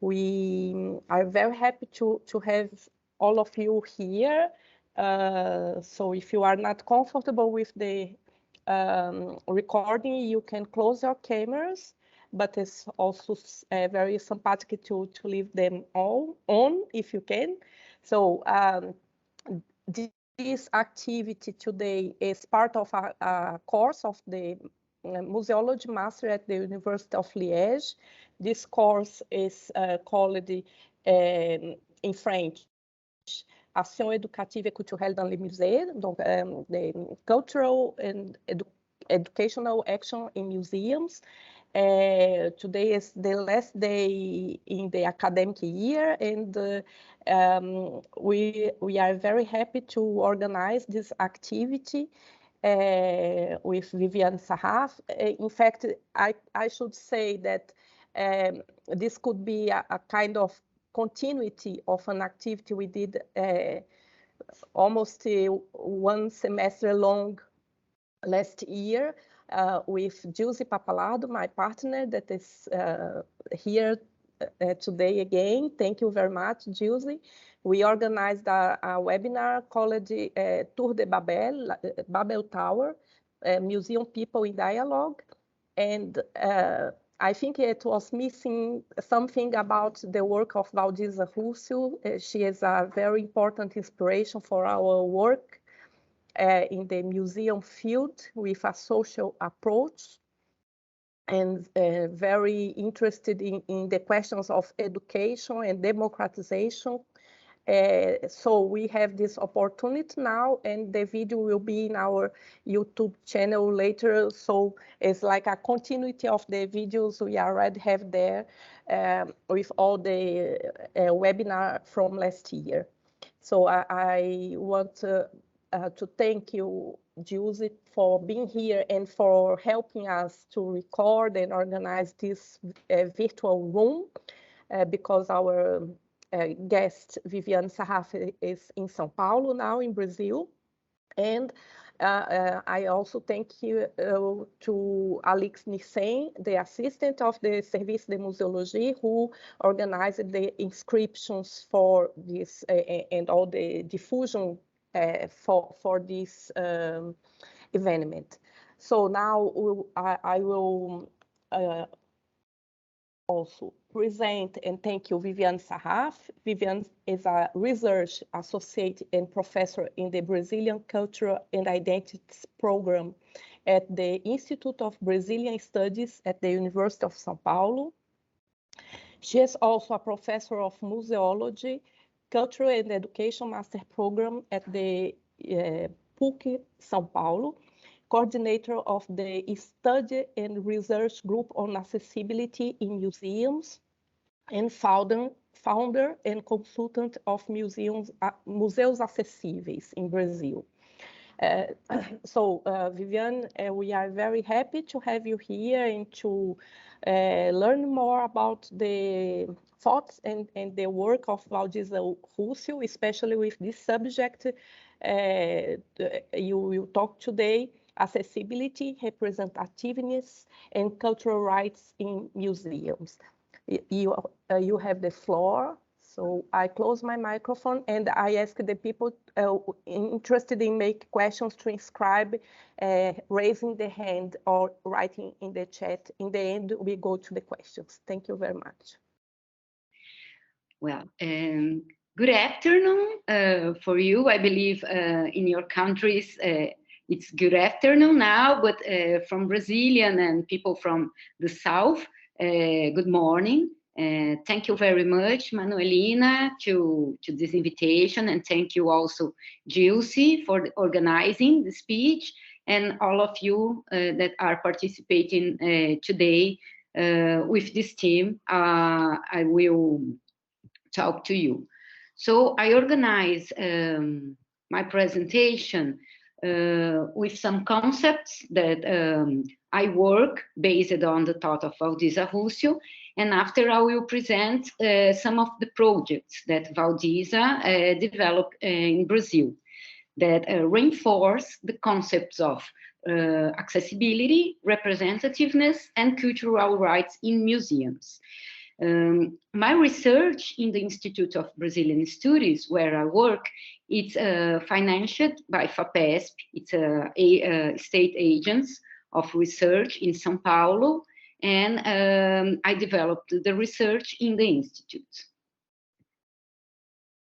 We are very happy to have all of you here. So if you are not comfortable with the recording, you can close your cameras, but it's also very sympathetic to leave them all on if you can. So this activity today is part of a course of the Museology Master at the University of Liège. This course is called in French, Action éducative et culturelle dans les musées, donc the cultural and educational action in museums. Today is the last day in the academic year, and we are very happy to organize this activity with Viviane Sarraf. In fact, I should say that this could be a kind of continuity of an activity we did almost 1 semester long last year with Gilsi Pappalardo, my partner, that is here today again. Thank you very much, Gilsi. We organized a webinar called Tour de Babel, Babel Tower, Museum People in Dialogue. And I think it was missing something about the work of Waldisa Rússio. She is a very important inspiration for our work in the museum field with a social approach, and very interested in the questions of education and democratization. So we have this opportunity now, and the video will be in our YouTube channel later. So it's like a continuity of the videos we already have there with all the webinar from last year. So I want to thank you, Gilsi, for being here and for helping us to record and organize this virtual room, because our guest, Viviane Sarraf, is in São Paulo now, in Brazil. And I also thank you to Alex Nissen, the assistant of the Service de Museology, who organized the inscriptions for this and all the diffusion for this event. So now I will also present and thank you, Viviane Sarraf. Viviane is a research associate and professor in the Brazilian Cultural and Identities program at the Institute of Brazilian Studies at the University of São Paulo. She is also a professor of museology, cultural and education master program at the PUC São Paulo, coordinator of the Study and Research Group on Accessibility in Museums, and founder and consultant of Museus Acessíveis in Brazil. So, Viviane, we are very happy to have you here and to learn more about the thoughts and the work of Waldisa Rússio, especially with this subject you will talk today: accessibility, representativeness, and cultural rights in museums. You have the floor. So I close my microphone and I ask the people interested in make questions to inscribe, raising the hand or writing in the chat. In the end, we go to the questions. Thank you very much. Well, good afternoon for you. I believe in your countries, it's good afternoon now, but from Brazilian and people from the South, good morning. Thank you very much, Manuelina, to this invitation, and thank you also, Gilsi, for organizing the speech, and all of you that are participating today with this team. I will talk to you. So I organize my presentation with some concepts that I work based on the thought of Waldisa Rússio, and after I will present some of the projects that Waldisa developed in Brazil that reinforce the concepts of accessibility, representativeness, and cultural rights in museums. My research in the Institute of Brazilian Studies, where I work, it's financed by FAPESP. It's a state agents of research in São Paulo, and I developed the research in the institute.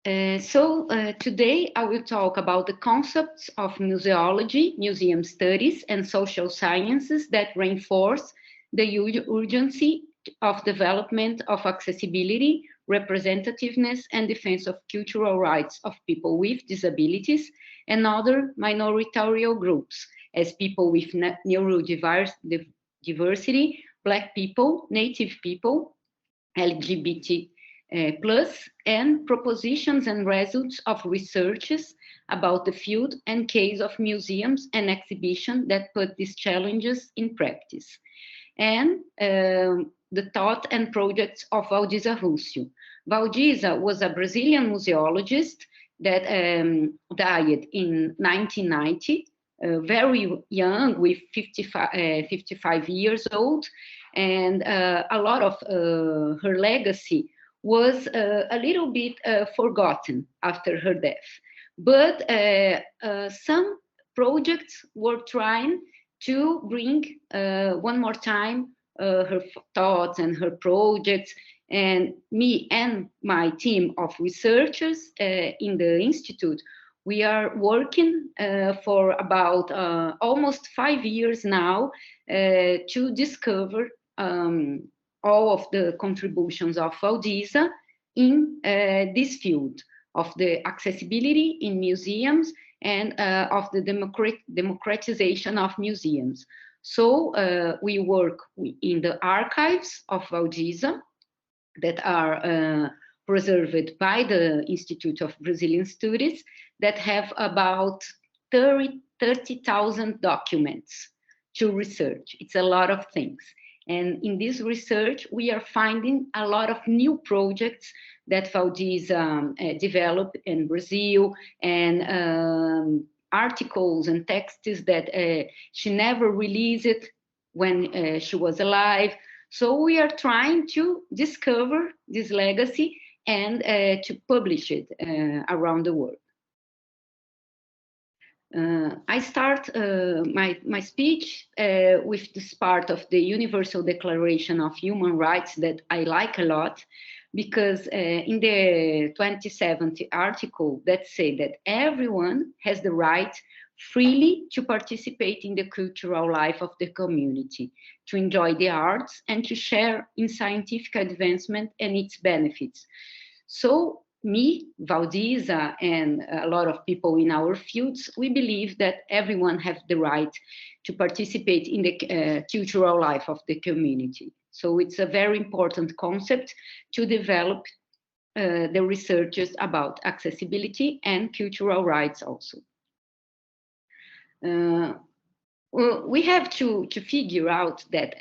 Today I will talk about the concepts of museology, museum studies, and social sciences that reinforce the urgency of development of accessibility, representativeness, and defense of cultural rights of people with disabilities and other minority groups, as people with neurodiversity, Black people, Native people, LGBT plus, and propositions and results of researches about the field and case of museums and exhibitions that put these challenges in practice. And the thought and projects of Waldisa Rússio. Waldisa was a Brazilian museologist that died in 1990, very young, with 55 years old, and a lot of her legacy was a little bit forgotten after her death. But some projects were trying to bring one more time her thoughts and her projects, and me and my team of researchers in the Institute, we are working for about almost 5 years now to discover all of the contributions of Waldisa in this field of the accessibility in museums and of the democratization of museums. So we work in the archives of Waldisa that are preserved by the Institute of Brazilian Studies that have about 30,000 documents to research. It's a lot of things. And in this research, we are finding a lot of new projects that Waldisa developed in Brazil, and articles and texts that she never released when she was alive. So we are trying to discover this legacy and to publish it around the world. I start my speech with this part of the Universal Declaration of Human Rights that I like a lot, because in the 2070 article that say that everyone has the right freely to participate in the cultural life of the community, to enjoy the arts, and to share in scientific advancement and its benefits. So me, Waldisa, and a lot of people in our fields, we believe that everyone has the right to participate in the cultural life of the community. So it's a very important concept to develop the researches about accessibility and cultural rights also. Well, we have to figure out that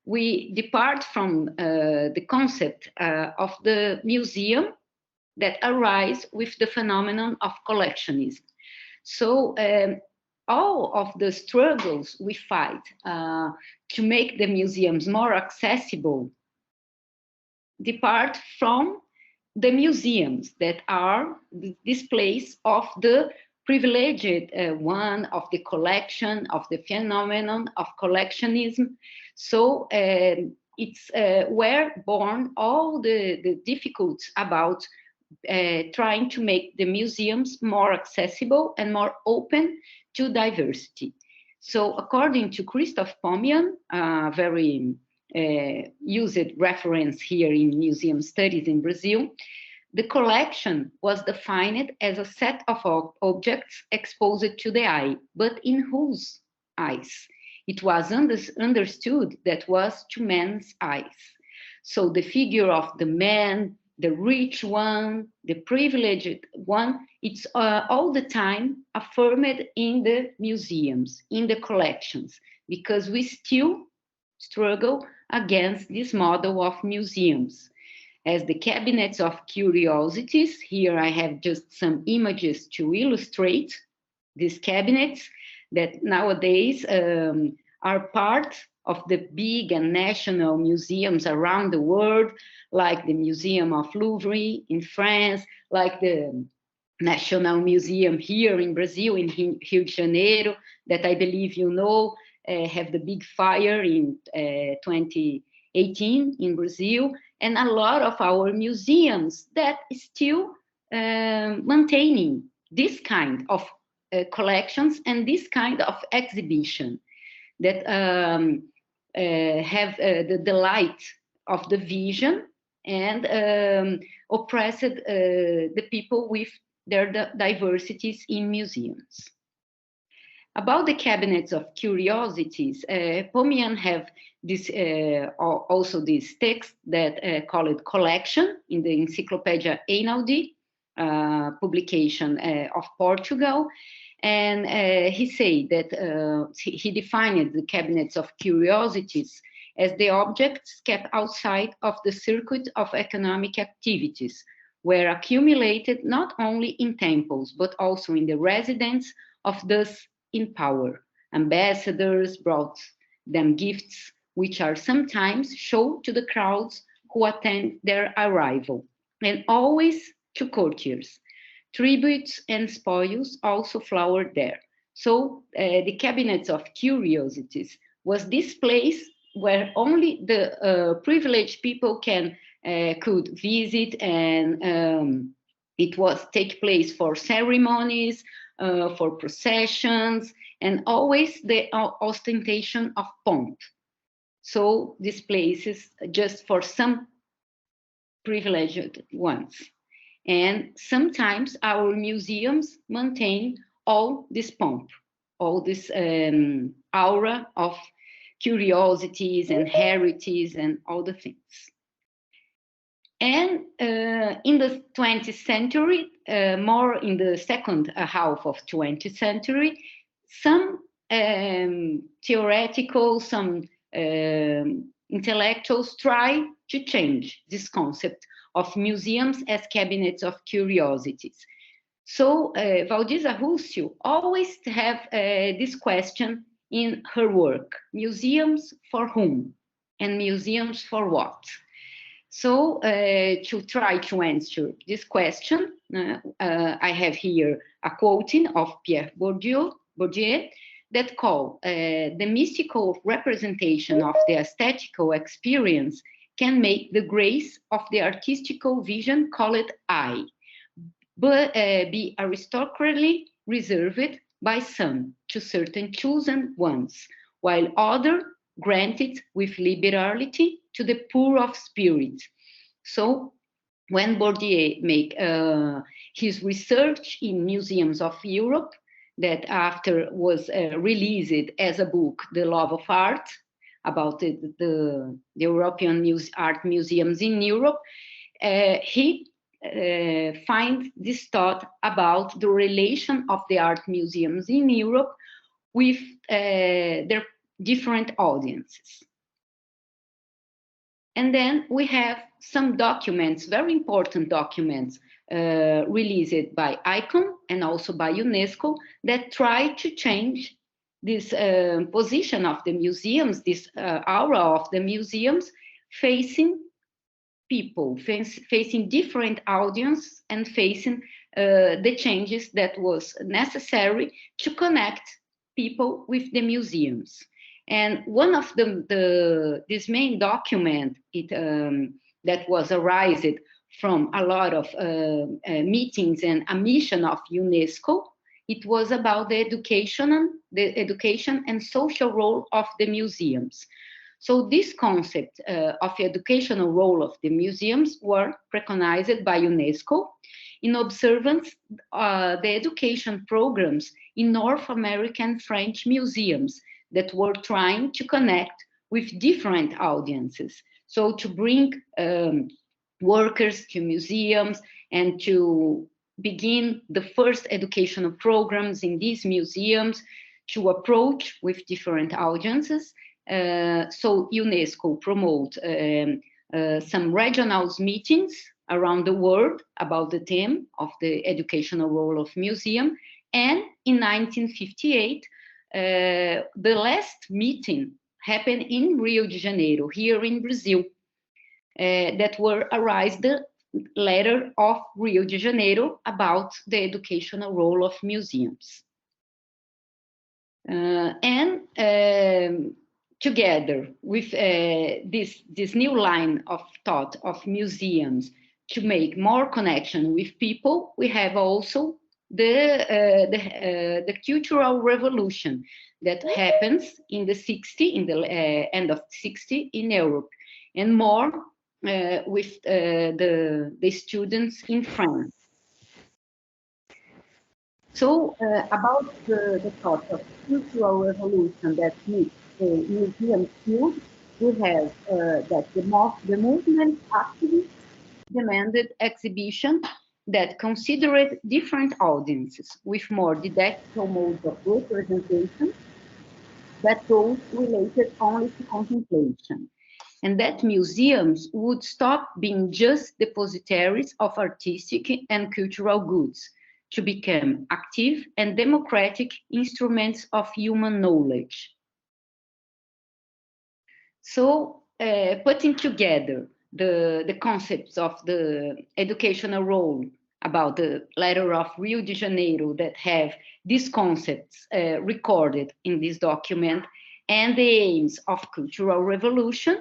we depart from the concept of the museum that arise with the phenomenon of collectionism. So all of the struggles we fight to make the museums more accessible depart from the museums that are this place of the privileged one, of the collection, of the phenomenon of collectionism. So it's where born all the difficulties about trying to make the museums more accessible and more open to diversity. So according to Christoph Pomian, a very used reference here in museum studies in Brazil, the collection was defined as a set of objects exposed to the eye, but in whose eyes? It was understood that was to men's eyes. So the figure of the man, the rich one, the privileged one, it's all the time affirmed in the museums, in the collections, because we still struggle against this model of museums. As the cabinets of curiosities, here I have just some images to illustrate these cabinets that nowadays are part of the big and national museums around the world, like the Museum of Louvre in France, like the National Museum here in Brazil, in Rio de Janeiro, that I believe you know, have the big fire in 2018 in Brazil, and a lot of our museums that still maintaining this kind of collections and this kind of exhibition that have the delight of the vision and oppressed the people with their diversities in museums. About the cabinets of curiosities, Pomian have this also this text that called Collection in the Encyclopedia Einaudi, publication of Portugal. And he said that he defined the cabinets of curiosities as the objects kept outside of the circuit of economic activities, were accumulated not only in temples, but also in the residence of those in power. Ambassadors brought them gifts, which are sometimes shown to the crowds who attend their arrival, and always to courtiers. Tributes and spoils also flowered there. So the cabinets of curiosities was this place where only the privileged people could visit, and it was take place for ceremonies, for processions, and always the ostentation of pomp. So these places just for some privileged ones. And sometimes our museums maintain all this pomp, all this aura of curiosities and heritage and all the things. And in the 20th century, more in the second half of 20th century, some theoretical, some intellectuals try to change this concept of museums as cabinets of curiosities. So Waldisa Rússio always have this question in her work: museums for whom and museums for what? So to try to answer this question, I have here a quoting of Pierre Bourdieu that call the mystical representation of the aesthetical experience can make the grace of the artistical vision called I, but be aristocratically reserved by some to certain chosen ones, while other granted with liberality to the poor of spirit. So when Bourdieu make his research in museums of Europe, that after was released as a book, The Love of Art, about the European art museums in Europe, he finds this thought about the relation of the art museums in Europe with their different audiences. And then we have some documents, very important documents, released by ICON and also by UNESCO that try to change this position of the museums, this aura of the museums, facing people, facing different audience, and facing the changes that was necessary to connect people with the museums. And one of this main document that was arised from a lot of meetings and a mission of UNESCO, it was about the education and social role of the museums. So this concept of the educational role of the museums were preconized by UNESCO in observance the education programs in North American French museums that were trying to connect with different audiences. So to bring workers to museums and to begin the first educational programs in these museums, to approach with different audiences. So UNESCO promote some regional meetings around the world about the theme of the educational role of museum. And in 1958, the last meeting happened in Rio de Janeiro, here in Brazil, that were arised the letter of Rio de Janeiro about the educational role of museums. Together with this new line of thought of museums to make more connection with people, we have also the cultural revolution that happens in the end of the 60s in Europe, and more with the students in France. So about the thought of cultural revolution that meets the museum field, we have that the movement activists demanded exhibition that considered different audiences with more didactical modes of representation that those related only to contemplation, and that museums would stop being just depositories of artistic and cultural goods to become active and democratic instruments of human knowledge. So, putting together the concepts of the educational role about the letter of Rio de Janeiro that have these concepts recorded in this document and the aims of cultural revolution,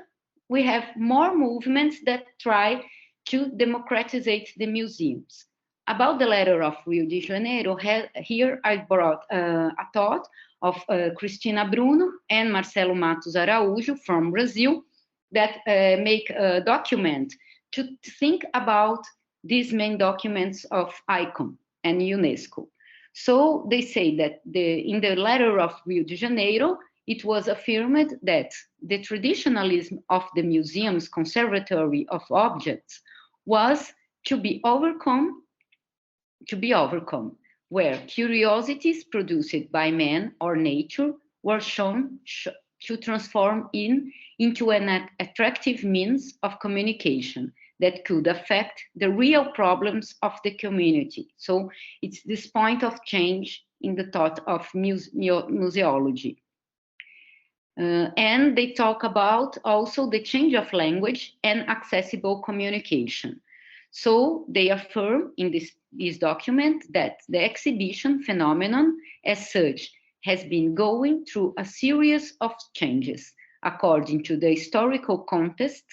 we have more movements that try to democratize the museums. About the letter of Rio de Janeiro, here I brought a thought of Cristina Bruno and Marcelo Matos Araújo from Brazil that make a document to think about these main documents of ICOM and UNESCO. So they say that in the letter of Rio de Janeiro, it was affirmed that the traditionalism of the museum's conservatory of objects was to be overcome, where curiosities produced by man or nature were shown to transform into an attractive means of communication that could affect the real problems of the community. So it's this point of change in the thought of museology. And they talk about also the change of language and accessible communication. So they affirm in this document that the exhibition phenomenon as such has been going through a series of changes according to the historical context,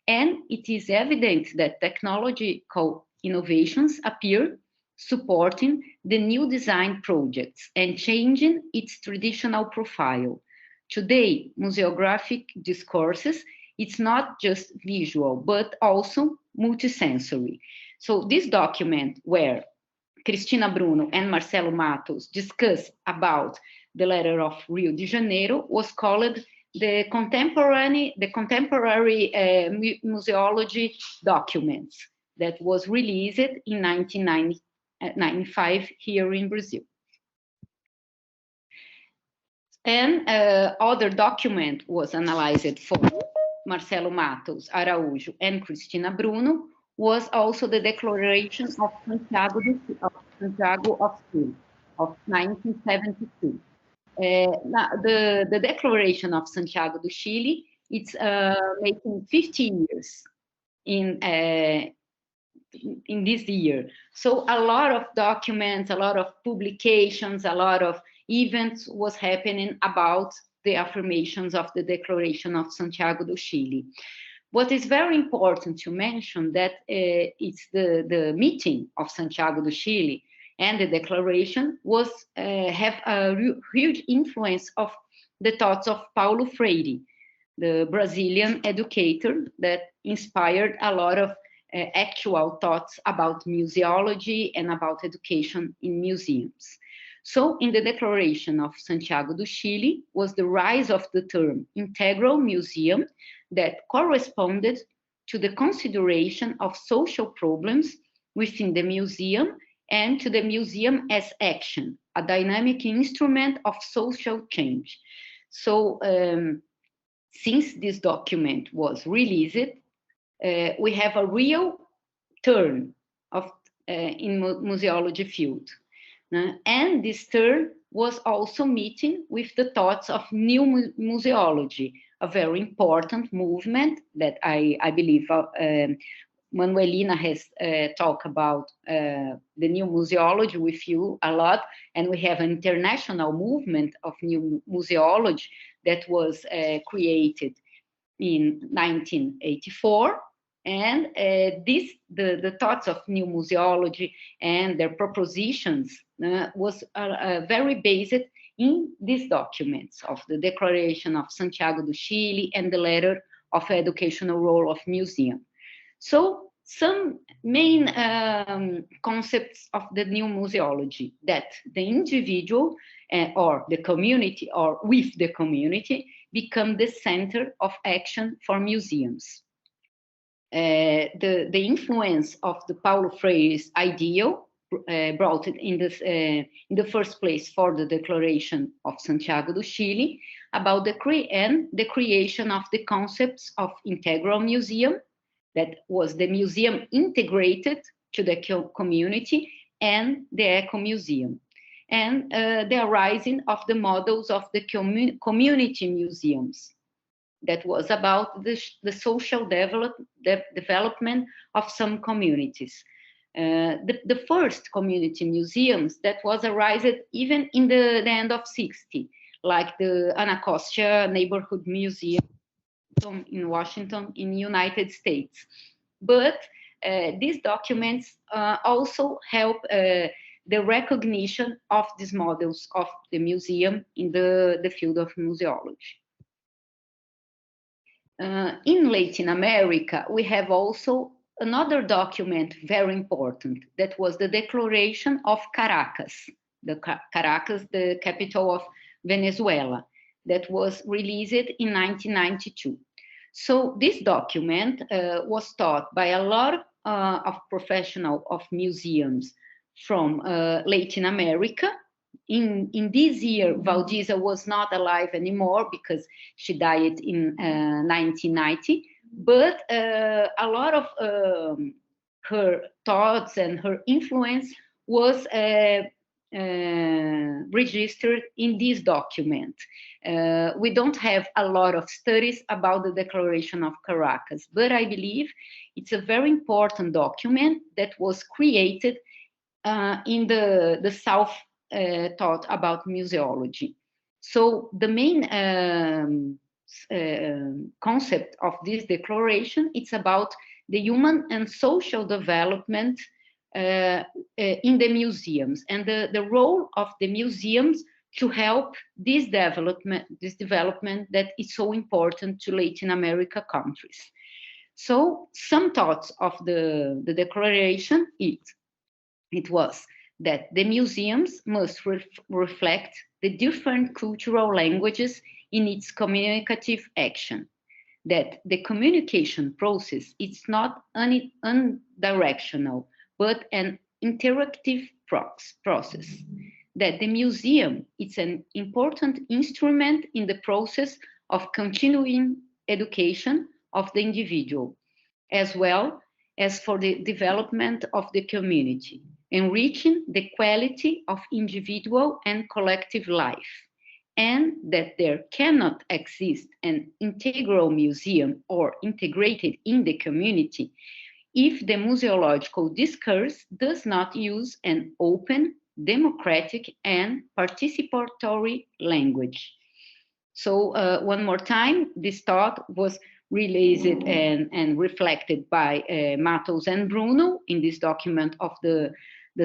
and it is evident that technological innovations appear supporting the new design projects and changing its traditional profile. Today, museographic discourses, it's not just visual, but also multisensory. So this document where Cristina Bruno and Marcelo Matos discuss about the letter of Rio de Janeiro was called the contemporary museology documents that was released in 1995 here in Brazil. And other document was analyzed for Marcelo Matos Araújo and Cristina Bruno was also the Declaration of Santiago of Chile of 1972. The Declaration of Santiago do Chile, it's making 50 years in this year. So a lot of documents, a lot of publications, a lot of events was happening about the affirmations of the Declaration of Santiago do Chile. What is very important to mention that it's the meeting of Santiago do Chile and the declaration was have a huge influence of the thoughts of Paulo Freire, the Brazilian educator that inspired a lot of actual thoughts about museology and about education in museums. So in the Declaration of Santiago do Chile was the rise of the term integral museum that corresponded to the consideration of social problems within the museum and to the museum as action, a dynamic instrument of social change. So since this document was released, we have a real turn of in museology field. And this turn was also meeting with the thoughts of new museology, a very important movement that I believe Manuelina has talked about the new museology with you a lot, and we have an international movement of new museology that was created in 1984. And the thoughts of new museology and their propositions was very based in these documents of the Declaration of Santiago do Chile and the letter of educational role of museum. So some main concepts of the new museology, that the individual or the community or with the community become the center of action for museums. The influence of the Paulo Freire's ideal brought it in the first place for the Declaration of Santiago do Chile about the creation of the concepts of integral museum, that was the museum integrated to the community, and the eco-museum, and the arising of the models of the community museums, that was about the social development of some communities. The first community museums that was arised even in the end of 60, like the Anacostia Neighborhood Museum in Washington in the United States. But these documents also help the recognition of these models of the museum in the field of museology. In Latin America, we have also another document very important, that was the Declaration of Caracas, Caracas, the capital of Venezuela, that was released in 1992. So this document was taught by a lot of professionals of museums from Latin America. In this year, Waldisa was not alive anymore because she died in 1990, but a lot of her thoughts and her influence was registered in this document. We don't have a lot of studies about the Declaration of Caracas, but I believe it's a very important document that was created in the South thought about museology. So the main concept of this declaration, it's about the human and social development in the museums, and the role of the museums to help this development that is so important to Latin America countries. So some thoughts of the declaration, it was that the museums must reflect the different cultural languages in its communicative action, that the communication process is not unidirectional, but an interactive process, that the museum is an important instrument in the process of continuing education of the individual, as well as for the development of the community, enriching the quality of individual and collective life, and that there cannot exist an integral museum or integrated in the community if the museological discourse does not use an open, democratic, and participatory language. So one more time, this thought was released and reflected by Matos and Bruno in this document of the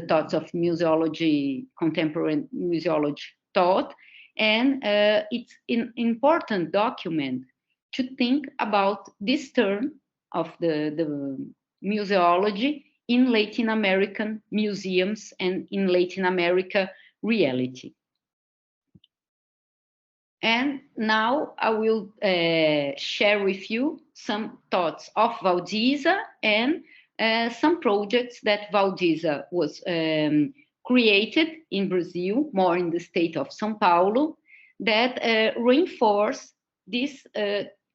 thoughts of museology, contemporary museology thought. And it's an important document to think about this term of the museology in Latin American museums and in Latin America reality. And now I will share with you some thoughts of Waldisa and some projects that Waldisa was created in Brazil, more in the state of São Paulo, that reinforce this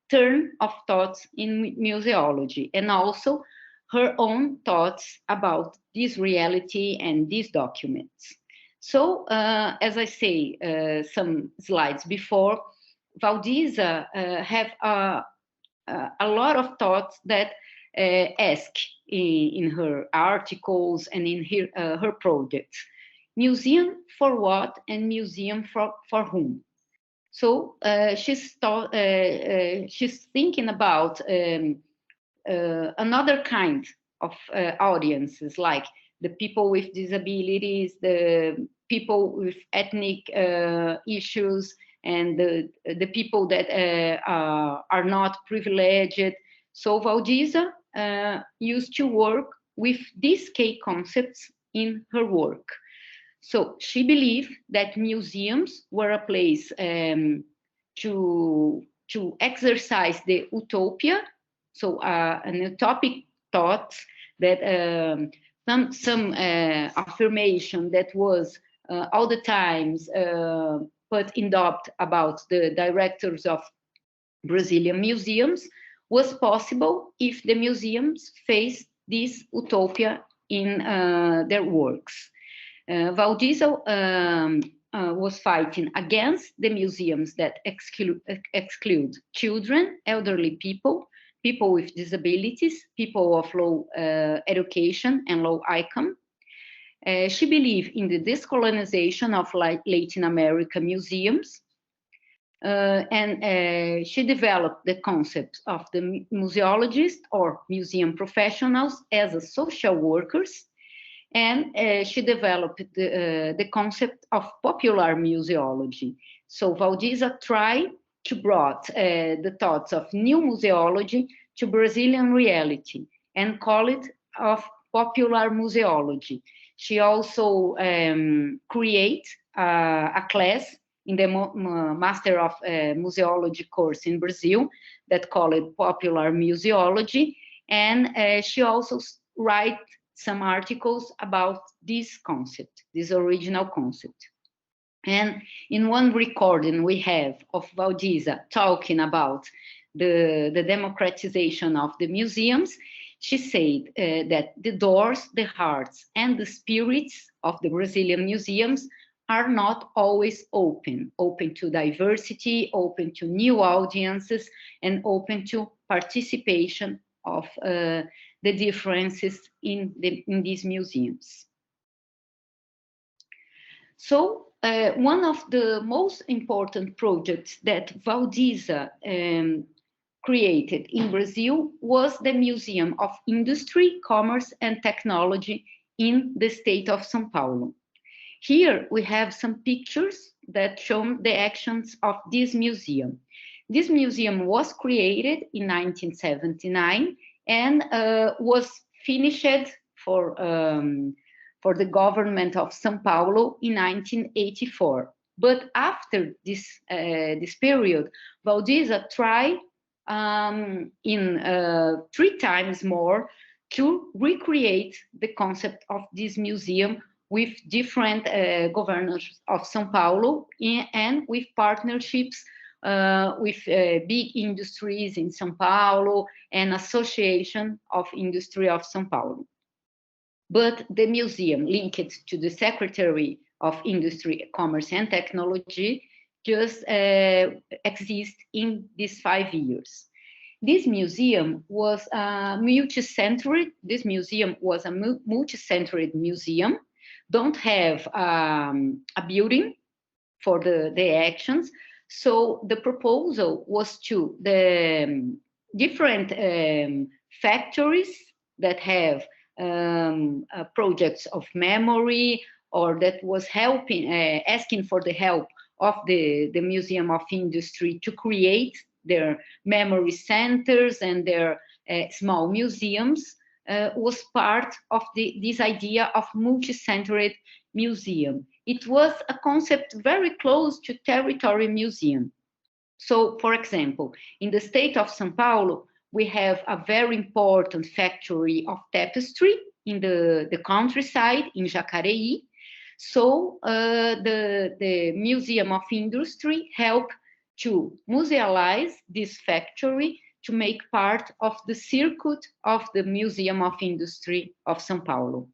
turn of thoughts in museology, and also her own thoughts about this reality and these documents. So, as I say some slides before, Waldisa have a lot of thoughts that ask in her articles and in her projects. Museum for what and museum for whom? So she's thinking about another kind of audiences, like the people with disabilities, the people with ethnic issues, and the people that are not privileged. So Waldisa used to work with these key concepts in her work. So she believed that museums were a place to exercise the utopia, so an utopic thoughts that some affirmation that was all the times put in doubt about the directors of Brazilian museums was possible if the museums faced this utopia in their works. Waldisa was fighting against the museums that exclude children, elderly people, people with disabilities, people of low education and low income. She believed in the decolonization of Latin American museums, and she developed the concept of the museologist or museum professionals as a social workers. And she developed the concept of popular museology. So Waldisa tried to brought the thoughts of new museology to Brazilian reality and call it of popular museology. She also create a class in the Master of Museology course in Brazil that called it popular museology. And she also write some articles about this concept, this original concept. And in one recording we have of Waldisa talking about the democratization of the museums, she said that the doors, the hearts, and the spirits of the Brazilian museums are not always open to diversity, open to new audiences, and open to participation of the differences in these museums. So one of the most important projects that Waldisa created in Brazil was the Museum of Industry, Commerce and Technology in the state of São Paulo. Here we have some pictures that show the actions of this museum. This museum was created in 1979 and was finished for the government of São Paulo in 1984. But after this period, Waldisa tried in 3 times more to recreate the concept of this museum with different governors of São Paulo and with partnerships with big industries in São Paulo and Association of Industry of São Paulo. But the museum linked to the Secretary of Industry, Commerce and Technology just exists in these 5 years. This museum was multi-centered. This museum was a multi-centered museum. Don't have a building for the actions. So the proposal was to the different factories that have projects of memory or that was helping, asking for the help of the Museum of Industry to create their memory centers and their small museums, was part of this idea of multi-centered museum. It was a concept very close to territory museum. So, for example, in the state of São Paulo, we have a very important factory of tapestry in the countryside in Jacareí. So the Museum of Industry helped to musealize this factory to make part of the circuit of the Museum of Industry of São Paulo.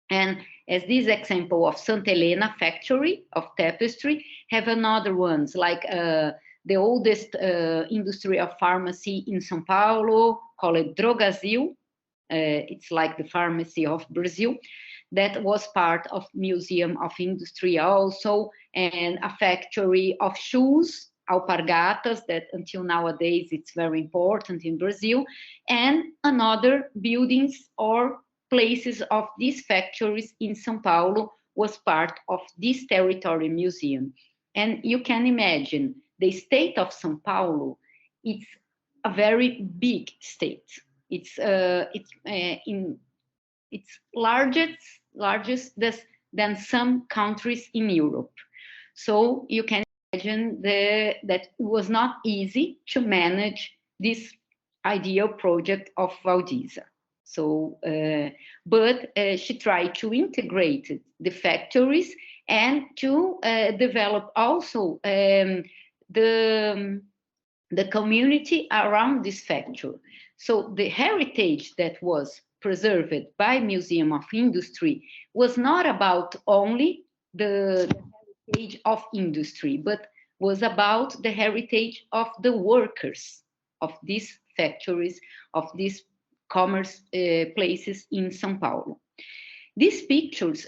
And as this example of Santa Helena factory of tapestry, have another ones like the oldest industry of pharmacy in São Paulo, called Drogasil. It's like the pharmacy of Brazil. That was part of Museum of Industry also, and a factory of shoes, alpargatas, that until nowadays it's very important in Brazil, and another buildings or places of these factories in São Paulo was part of this territory museum. And you can imagine the state of São Paulo, it's a very big state. It's largest than some countries in Europe. So you can imagine that it was not easy to manage this ideal project of Waldisa. So, but she tried to integrate the factories and to develop also the community around this factory. So the heritage that was preserved by Museum of Industry was not about only the heritage of industry, but was about the heritage of the workers of these factories, of these commerce places in São Paulo. These pictures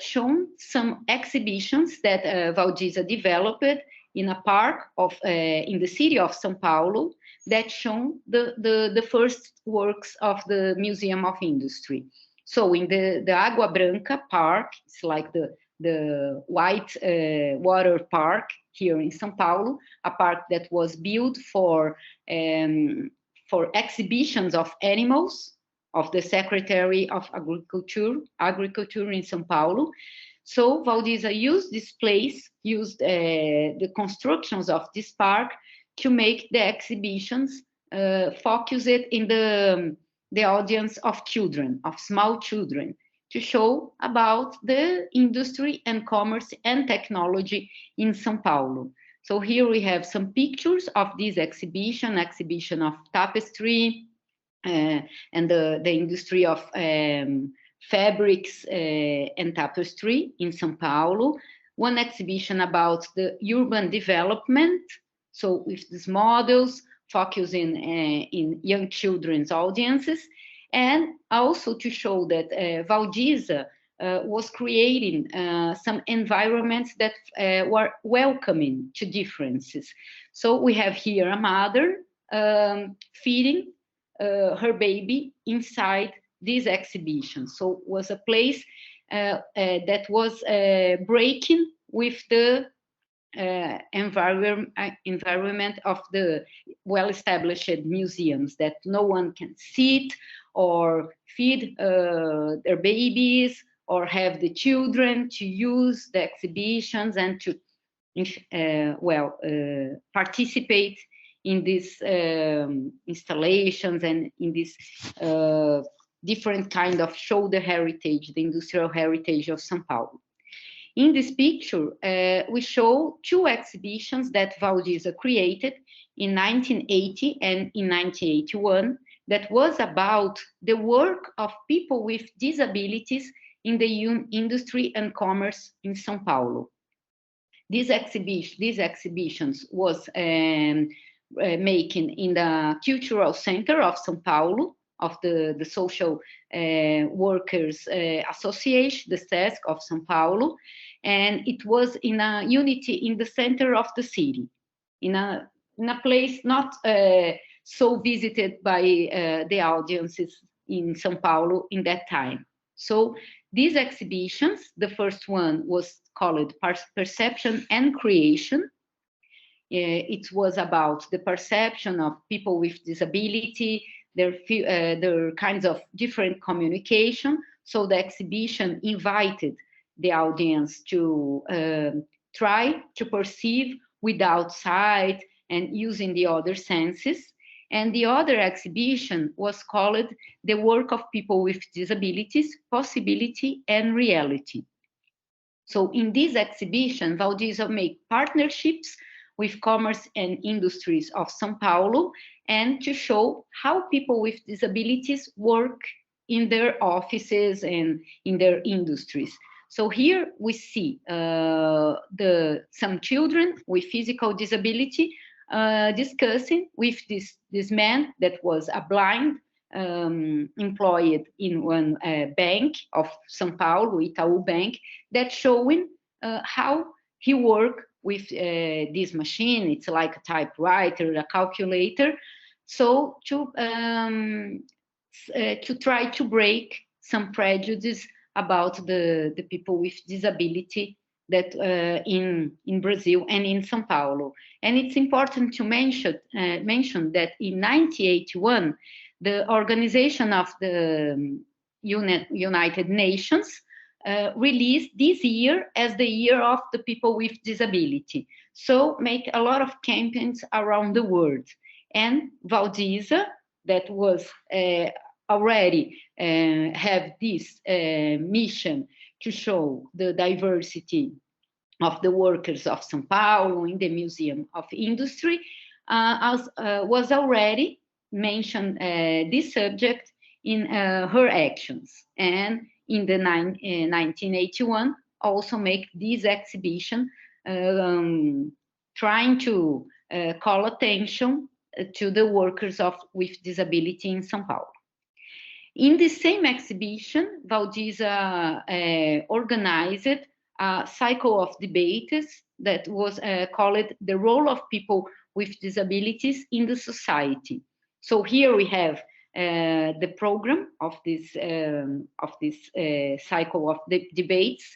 show some exhibitions that Waldisa developed in a park in the city of São Paulo that show the first works of the Museum of Industry. So in the Água Branca Park, it's like the white water park here in São Paulo, a park that was built for exhibitions of animals of the Secretary of Agriculture in São Paulo. So Waldisa used this place, used the constructions of this park to make the exhibitions focused in the audience of children, of small children, to show about the industry and commerce and technology in São Paulo. So here we have some pictures of this exhibition of tapestry and the industry of fabrics and tapestry in São Paulo. One exhibition about the urban development, so with these models focusing in young children's audiences, and also to show that Waldisa was creating some environments that were welcoming to differences. So we have here a mother feeding her baby inside this exhibition. So it was a place that was breaking with the environment of the well-established museums, that no one can sit or feed their babies or have the children to use the exhibitions and to participate in these installations and in this different kind of show the heritage, the industrial heritage of São Paulo. In this picture, we show two exhibitions that Waldisa created in 1980 and in 1981 that was about the work of people with disabilities in the industry and commerce in São Paulo. These exhibitions was making in the Cultural Center of São Paulo, of the Social Workers Association, the SESC of São Paulo, and it was in a unity in the center of the city, in a place not so visited by the audiences in São Paulo in that time. So these exhibitions, the first one was called Perception and Creation. It was about the perception of people with disability, their kinds of different communication. So the exhibition invited the audience to try to perceive without sight and using the other senses. And the other exhibition was called The Work of People with Disabilities, Possibility and Reality. So in this exhibition, Waldisa made partnerships with commerce and industries of São Paulo, and to show how people with disabilities work in their offices and in their industries. So here we see some children with physical disability discussing with this man that was a blind employed in one bank of São Paulo, Itaú Bank, that showing how he worked with this machine. It's like a typewriter, a calculator. So to try to break some prejudice about the people with disability that in Brazil and in São Paulo. And it's important to mention that in 1981, the Organization of the United Nations released this year as the year of the people with disability. So make a lot of campaigns around the world. And Waldisa, that was already have this mission to show the diversity of the workers of São Paulo in the Museum of Industry, was already mentioned this subject in her actions. And in the 1981, also make this exhibition trying to call attention to the workers with disability in São Paulo. In the same exhibition, Waldisa organized a cycle of debates that was called The Role of People with Disabilities in the Society. So here we have the program of this cycle of debates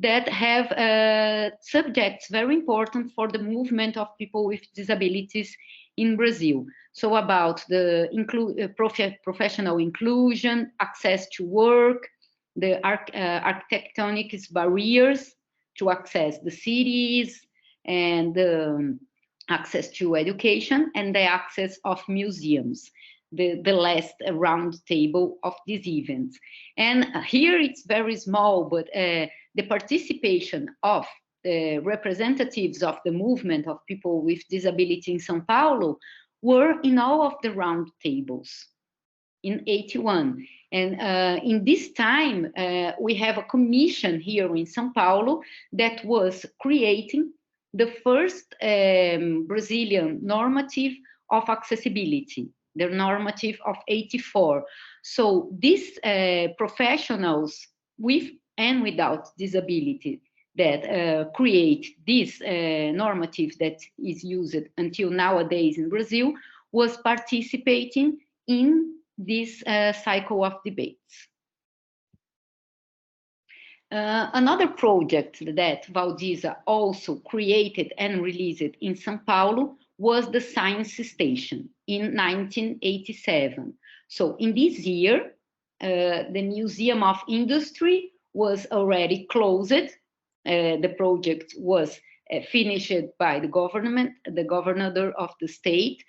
that have subjects very important for the movement of people with disabilities in Brazil. So about the professional inclusion, access to work, the architectonic barriers to access the cities, and the access to education, and the access of museums, the last round table of these events. And here it's very small, but the participation of the representatives of the movement of people with disability in São Paulo were in all of the round tables in 81. And in this time, we have a commission here in São Paulo that was creating the first Brazilian normative of accessibility, the normative of 84. So these professionals with and without disability that create this normative that is used until nowadays in Brazil was participating in this cycle of debates. Another project that Waldisa also created and released in São Paulo was the Science Station in 1987. So in this year, the Museum of Industry was already closed. The project was finished by the government, the governor of the state,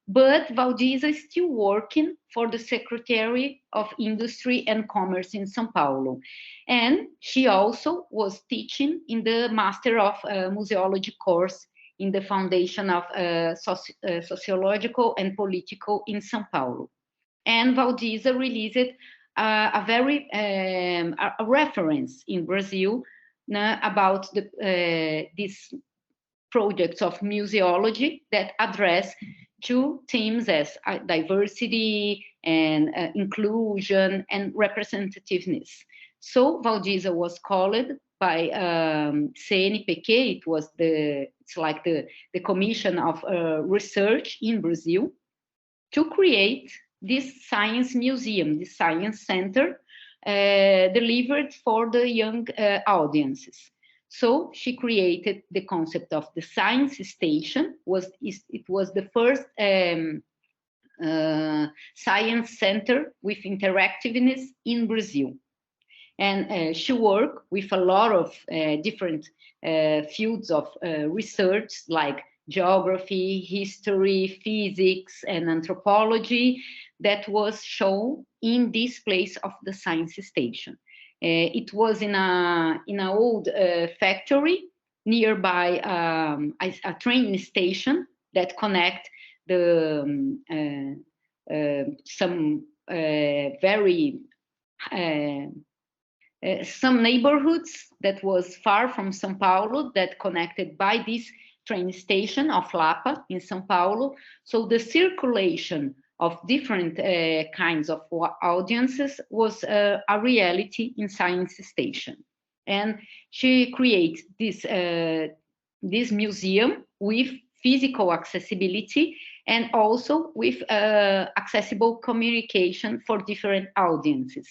but Waldisa is still working for the Secretary of Industry and Commerce in São Paulo. And she also was teaching in the Master of Museology course in the Foundation of Sociological and Political in São Paulo. And Waldisa released a very a reference in Brazil about these projects of museology that address two themes as diversity and inclusion and representativeness. So Waldisa was called by CNPq, it's like the Commission of Research in Brazil, to create this science museum, this science center delivered for the young audiences. So she created the concept of the Science Station. It was the first science center with interactiveness in Brazil. And she worked with a lot of different fields of research like geography, history, physics, and anthropology that was shown in this place of the Science Station. It was in an old factory nearby a train station that connect the some very some neighborhoods that was far from São Paulo, that connected by this train station of Lapa in São Paulo. So the circulation of different kinds of audiences was a reality in Science Station. And she created this museum with physical accessibility and also with accessible communication for different audiences.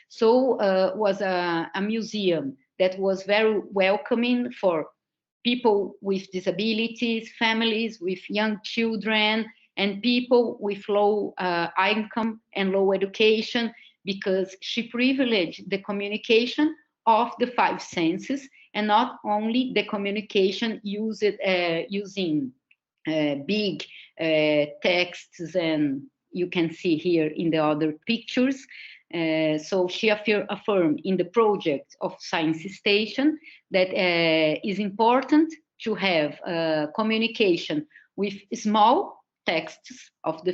So was a museum that was very welcoming for people with disabilities, families with young children, and people with low income and low education, because she privileged the communication of the five senses and not only the communication using big texts, and you can see here in the other pictures. So she affirmed in the project of Science Station that is important to have communication with small texts of the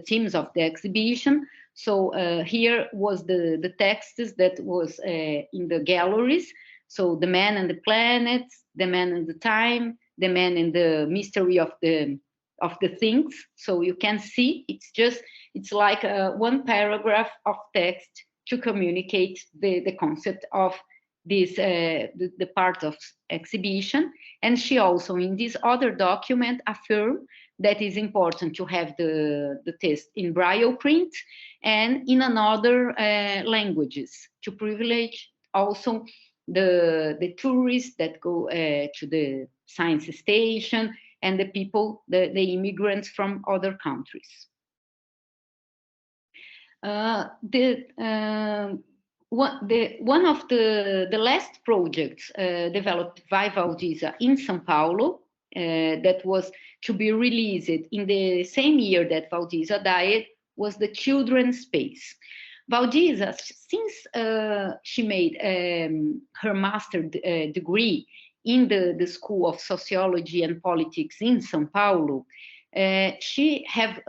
themes of the exhibition. So here was the texts that was in the galleries. So the man and the planets, the man and the time, the man and the mystery of the things. So you can see it's like one paragraph of text to communicate the concept of this the part of exhibition. And she also in this other document affirmed that is important to have the text in Braille print and in another languages to privilege also the tourists that go to the Science Station and the people, the immigrants from other countries. One of the last projects developed by Waldisa in São Paulo that was to be released in the same year that Waldisa died was the Children's Space. Waldisa, since she made her master's degree in the School of Sociology and Politics in São Paulo, she have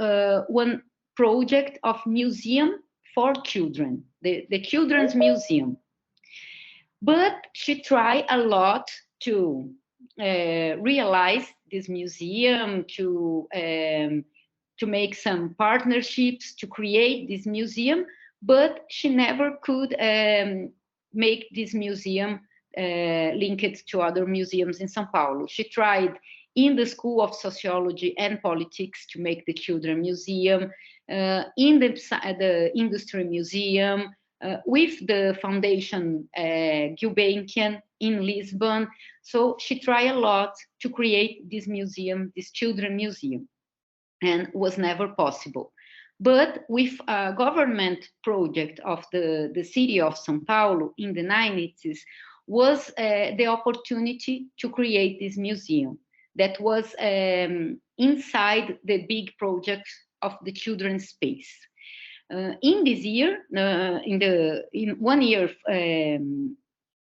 one project of museum for children, the Children's Museum. But she tried a lot to realize this museum, to make some partnerships, to create this museum, but she never could make this museum linked to other museums in São Paulo. She tried in the School of Sociology and Politics to make the Children Museum, in the Industry Museum, with the Foundation Gulbenkian in Lisbon. So she tried a lot to create this museum, this Children Museum, and was never possible. But with a government project of the city of São Paulo in the 90s was the opportunity to create this museum that was inside the big project of the Children's Space. In this year, in 1 year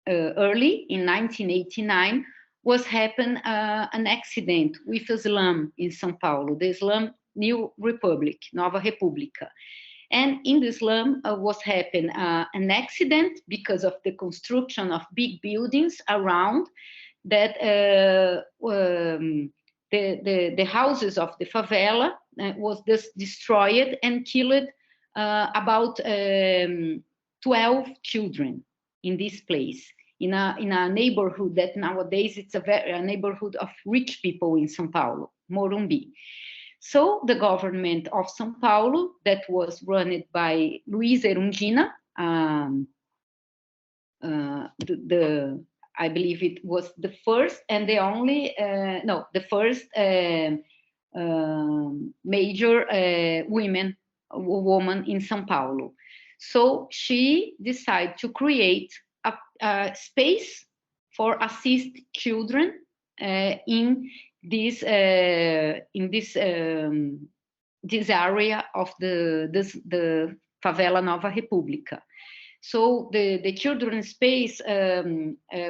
early, in 1989, was happened an accident with a slum in São Paulo, the slum New Republic, Nova República. And in the slum was happened an accident because of the construction of big buildings around that the houses of the favela was just destroyed and killed about 12 children in this place, in a neighborhood that nowadays it's a neighborhood of rich people in São Paulo, Morumbi. So the government of São Paulo, that was run by Luiz Erundina, I believe it was the first and the only, the first major woman in São Paulo. So she decided to create a space for assist children in this area of the favela Nova República. So the children's space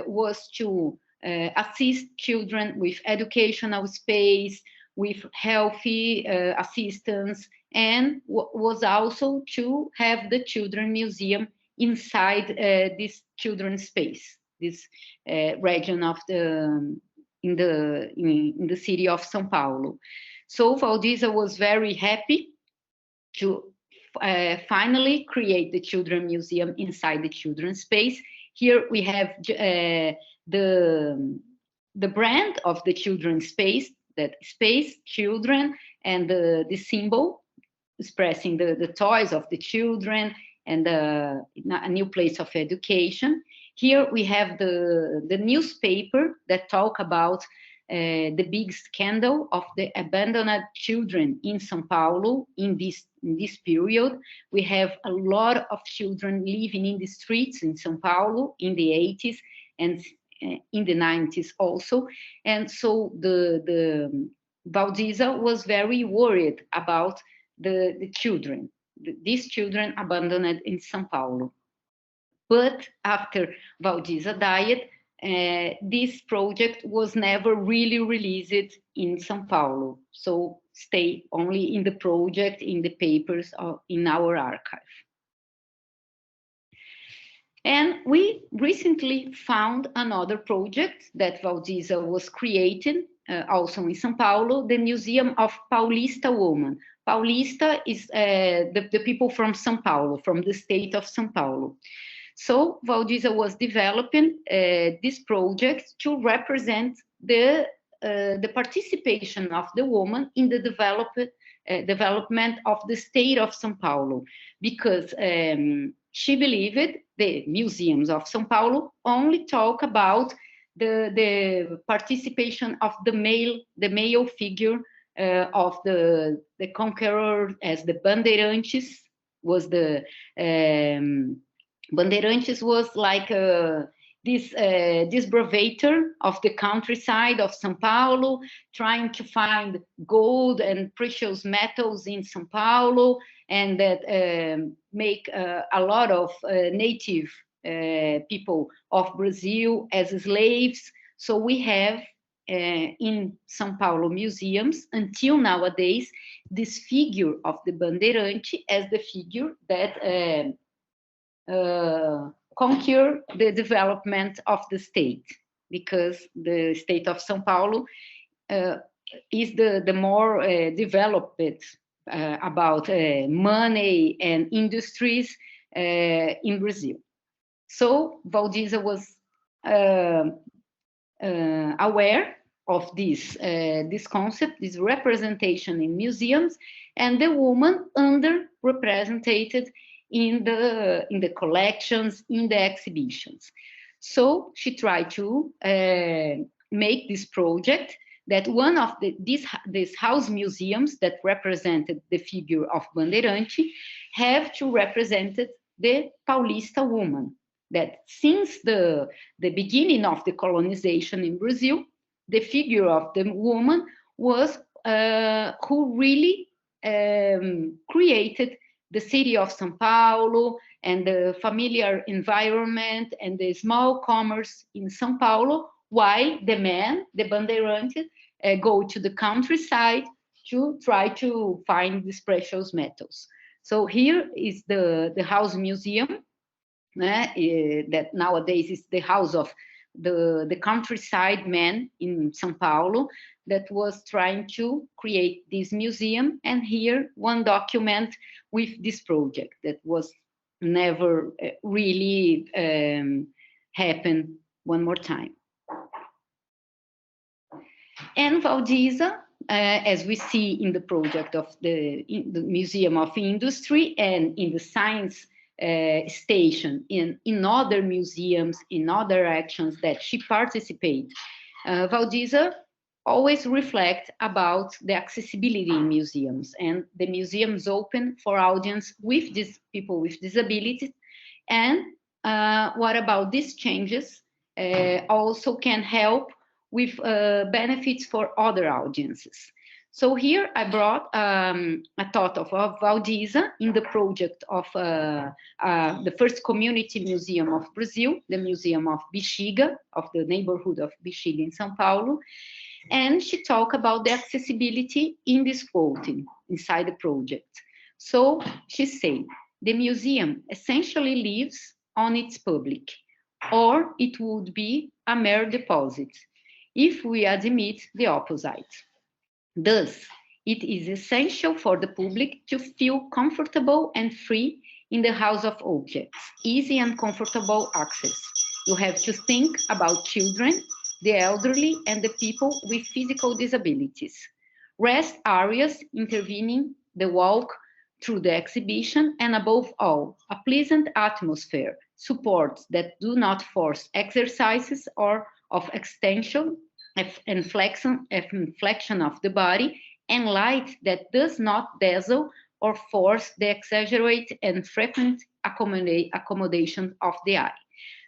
was to assist children with educational space, with healthy assistance, and was also to have the Children Museum inside this children's space, this region of in the city of São Paulo. So Waldisa was very happy to finally create the Children's Museum inside the children's space. Here we have the brand of the children's space, that space, children, and the symbol expressing the toys of the children and a new place of education. Here we have the newspaper that talk about the big scandal of the abandoned children in São Paulo in this period. We have a lot of children living in the streets in São Paulo in the 80s and in the 90s also. And so the Waldisa was very worried about the children, these children abandoned in São Paulo. But after Waldisa died, this project was never really released in São Paulo. So stay only in the project, in the papers, or in our archive. And we recently found another project that Waldisa was creating, also in São Paulo, the Museum of Paulista Women. Paulista is the people from São Paulo, from the state of São Paulo. So Waldisa was developing this project to represent the participation of the woman in the development of the state of São Paulo, because she believed the museums of São Paulo only talk about the participation of the male figure of the conqueror, as the bandeirantes was the bandeirantes was like this bravator of the countryside of São Paulo, trying to find gold and precious metals in São Paulo, and that make a lot of native people of Brazil as slaves. So we have in São Paulo museums until nowadays this figure of the bandeirante as the figure that conquer the development of the state, because the state of São Paulo is the more developed about money and industries in Brazil. So Waldisa was aware of this concept, this representation in museums, and the woman underrepresented in the collections, in the exhibitions. So she tried to make this project that one of these house museums that represented the figure of Bandeirante have to represent the Paulista woman, that since the beginning of the colonization in Brazil, the figure of the woman was who really created the city of São Paulo and the familiar environment and the small commerce in São Paulo, while the men, the bandeirante, go to the countryside to try to find these precious metals. So here is the house museum that nowadays is the house of the countryside men in São Paulo that was trying to create this museum. And here one document with this project that was never really happened one more time. And Waldisa, as we see in the project of the Museum of Industry and in the science station, in other museums, in other actions that she participates, Waldisa always reflect about the accessibility in museums, and the museums open for audience with these people with disabilities, and what about these changes also can help with benefits for other audiences. So here I brought a thought of Waldisa in the project of the first community museum of Brazil, the Museum of Bexiga, of the neighborhood of Bexiga in São Paulo. And she talked about the accessibility in this quoting inside the project. So she said, the museum essentially lives on its public, or it would be a mere deposit if we admit the opposite. Thus, it is essential for the public to feel comfortable and free in the house of objects, easy and comfortable access. You have to think about children, the elderly, and the people with physical disabilities. Rest areas intervening the walk through the exhibition, and above all, a pleasant atmosphere, supports that do not force exercises or of extension and flexion of the body, and light that does not dazzle or force the exaggerate and frequent accommodation of the eye.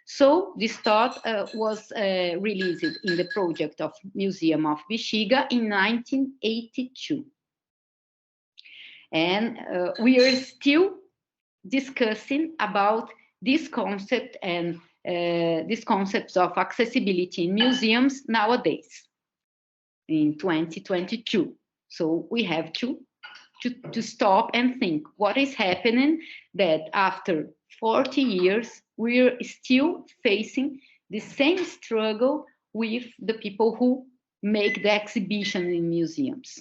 So this thought was released in the project of Museum of Bexiga in 1982. And we are still discussing about this concept and these concepts of accessibility in museums nowadays in 2022. So we have to stop and think what is happening that after 40 years, we're still facing the same struggle with the people who make the exhibition in museums.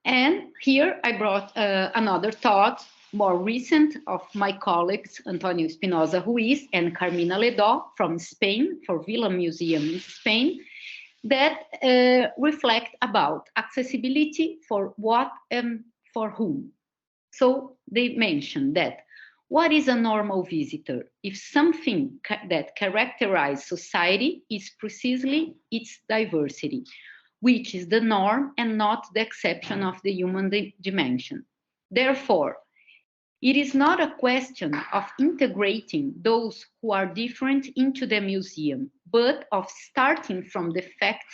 And here I brought another thought, more recent, of my colleagues Antonio Espinosa Ruiz and Carmina Ledó from Spain, for Villa Museum in Spain, that reflect about accessibility for what and for whom. So they mention that what is a normal visitor if something that characterizes society is precisely its diversity, which is the norm and not the exception of the human dimension. Therefore, it is not a question of integrating those who are different into the museum, but of starting from the fact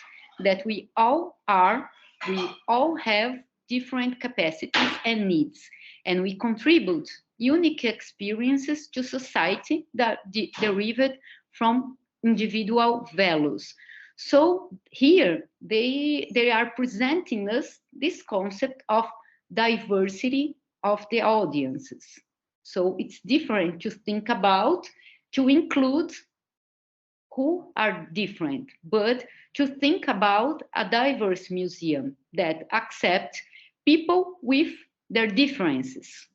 that we all have different capacities and needs, and we contribute unique experiences to society that derived from individual values. So here they are presenting us this concept of diversity of the audiences. So it's different to think about, to include who are different, but to think about a diverse museum that accepts people with their differences,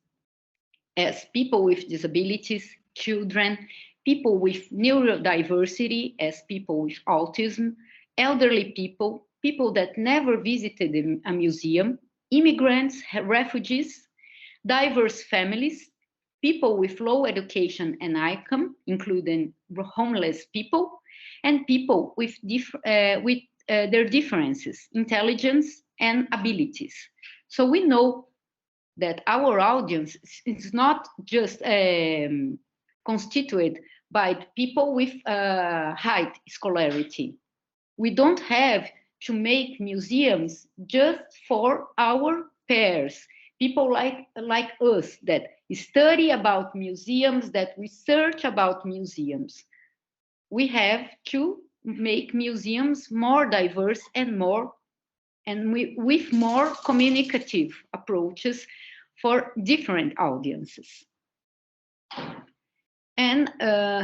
as people with disabilities, children, people with neurodiversity, as people with autism, elderly people, people that never visited a museum, immigrants, refugees, diverse families, people with low education and income, including homeless people, and people with their differences, intelligence, and abilities. So we know that our audience is not just constituted by people with high scholarity. We don't have to make museums just for our peers, people like us that study about museums, that research about museums. We have to make museums more diverse and with more communicative approaches for different audiences. And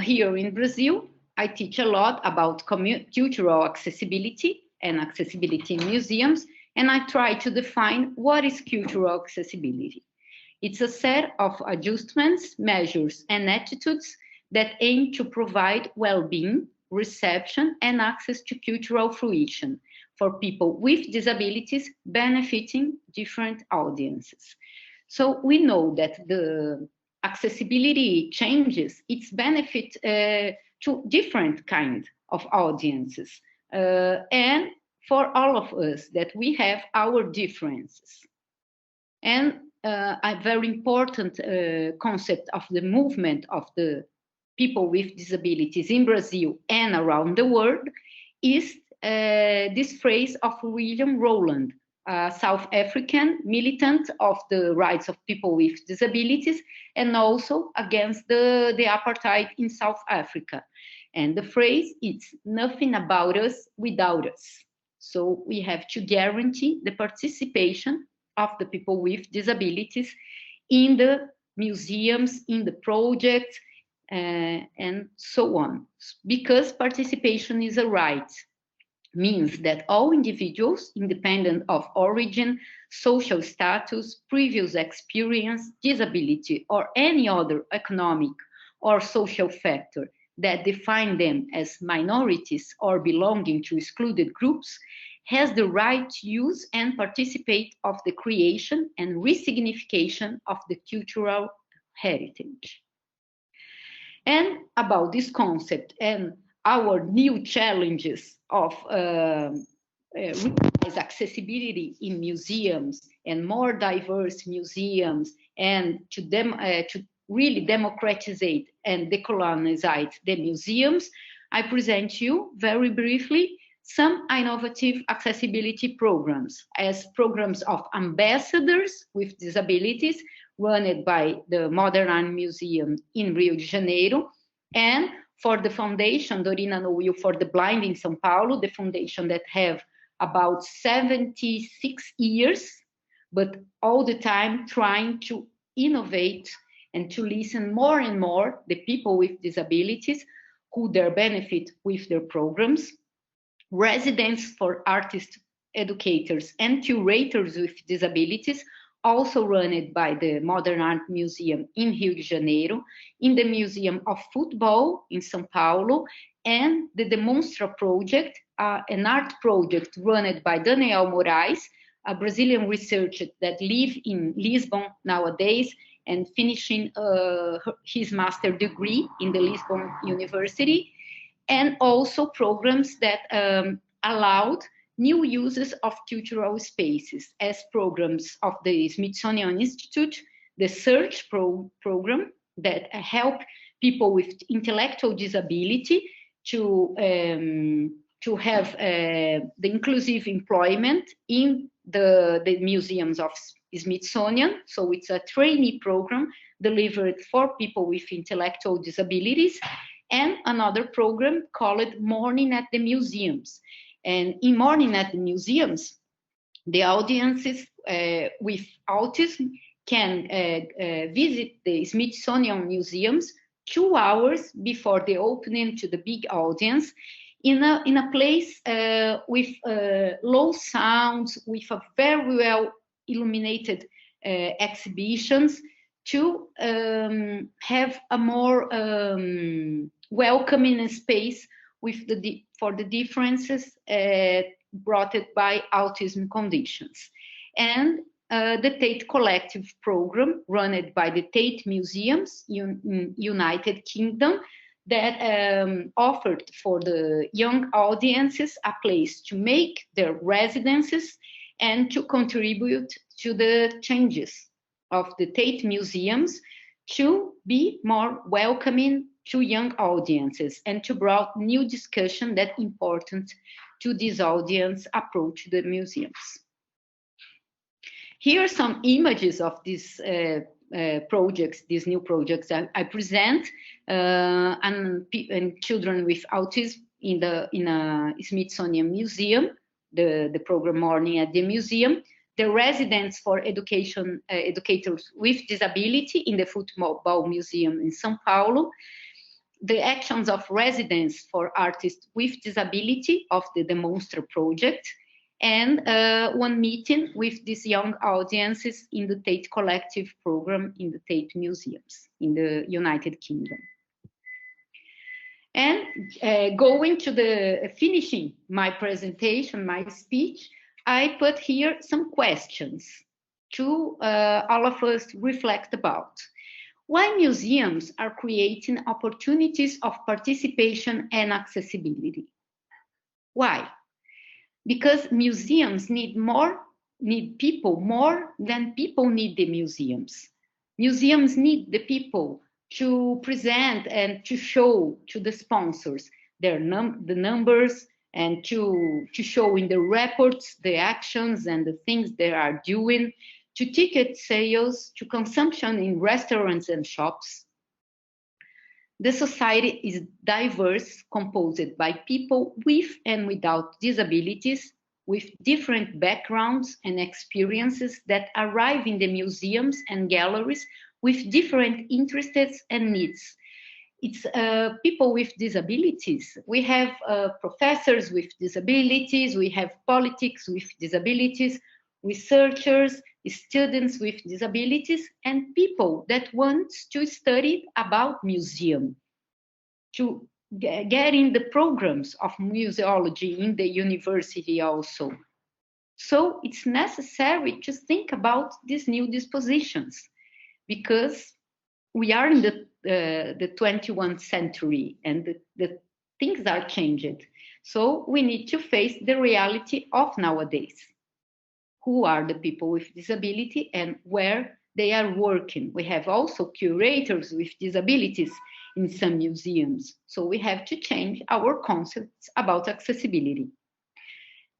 here in Brazil, I teach a lot about cultural accessibility and accessibility in museums, and I try to define what is cultural accessibility. It's a set of adjustments, measures, and attitudes that aim to provide well-being, reception, and access to cultural fruition for people with disabilities, benefiting different audiences. So we know that the accessibility changes its benefit to different kinds of audiences, and for all of us that we have our differences. And a very important concept of the movement of the people with disabilities in Brazil and around the world is this phrase of William Rowland, a South African militant of the rights of people with disabilities and also against the apartheid in South Africa. And the phrase, it's nothing about us without us. So we have to guarantee the participation of the people with disabilities in the museums, in the projects, and so on. Because participation is a right, means that all individuals, independent of origin, social status, previous experience, disability, or any other economic or social factor that define them as minorities or belonging to excluded groups, has the right to use and participate of the creation and resignification of the cultural heritage. And about this concept and our new challenges of accessibility in museums and more diverse museums, and to really democratize and decolonize the museums, I present you very briefly some innovative accessibility programs as programs of ambassadors with disabilities run by the Modern Art Museum in Rio de Janeiro, and for the foundation, Dorina know you, for the blind in São Paulo, the foundation that have about 76 years, but all the time trying to innovate and to listen more and more the people with disabilities who their benefit with their programs. Residents for artists, educators, and curators with disabilities, also run by the Modern Art Museum in Rio de Janeiro, in the Museum of Football in São Paulo, and the Demonstra project, an art project run by Daniel Moraes, a Brazilian researcher that lives in Lisbon nowadays and finishing his master's degree in the Lisbon University, and also programs that allowed new uses of cultural spaces as programs of the Smithsonian Institute, the Search program that help people with intellectual disability to have the inclusive employment in the museums of Smithsonian. So it's a trainee program delivered for people with intellectual disabilities, and another program called Morning at the Museums. And in Morning at the Museums, the audiences with autism can visit the Smithsonian museums 2 hours before the opening to the big audience in a place with low sounds, with a very well illuminated exhibitions, to have a more welcoming space with for the differences brought by autism conditions. And the Tate Collective program run by the Tate Museums in United Kingdom that offered for the young audiences a place to make their residences and to contribute to the changes of the Tate Museums to be more welcoming to young audiences and to bring new discussion that important to this audience approach the museums. Here are some images of these projects, these new projects I present, and children with autism in a Smithsonian Museum, the program Morning at the Museum, the residents for educators with disability in the Football Museum in São Paulo, the actions of residents for artists with disability of the Demonstra project, and one meeting with these young audiences in the Tate Collective program in the Tate Museums in the United Kingdom. And going to the finishing my presentation, my speech, I put here some questions to all of us reflect about. Why museums are creating opportunities of participation and accessibility? Why? Because museums need people more than people need the museums. Museums need the people to present and to show to the sponsors the numbers, and to show in the reports the actions and the things they are doing, to ticket sales, to consumption in restaurants and shops. The society is diverse, composed by people with and without disabilities, with different backgrounds and experiences that arrive in the museums and galleries with different interests and needs. It's people with disabilities. We have professors with disabilities, we have politics with disabilities, researchers, students with disabilities, and people that want to study about museum, to get in the programs of museology in the university also. So it's necessary to think about these new dispositions, because we are in the 21st century and the things are changed. So we need to face the reality of nowadays. Who are the people with disability and where they are working? We have also curators with disabilities in some museums. So we have to change our concepts about accessibility.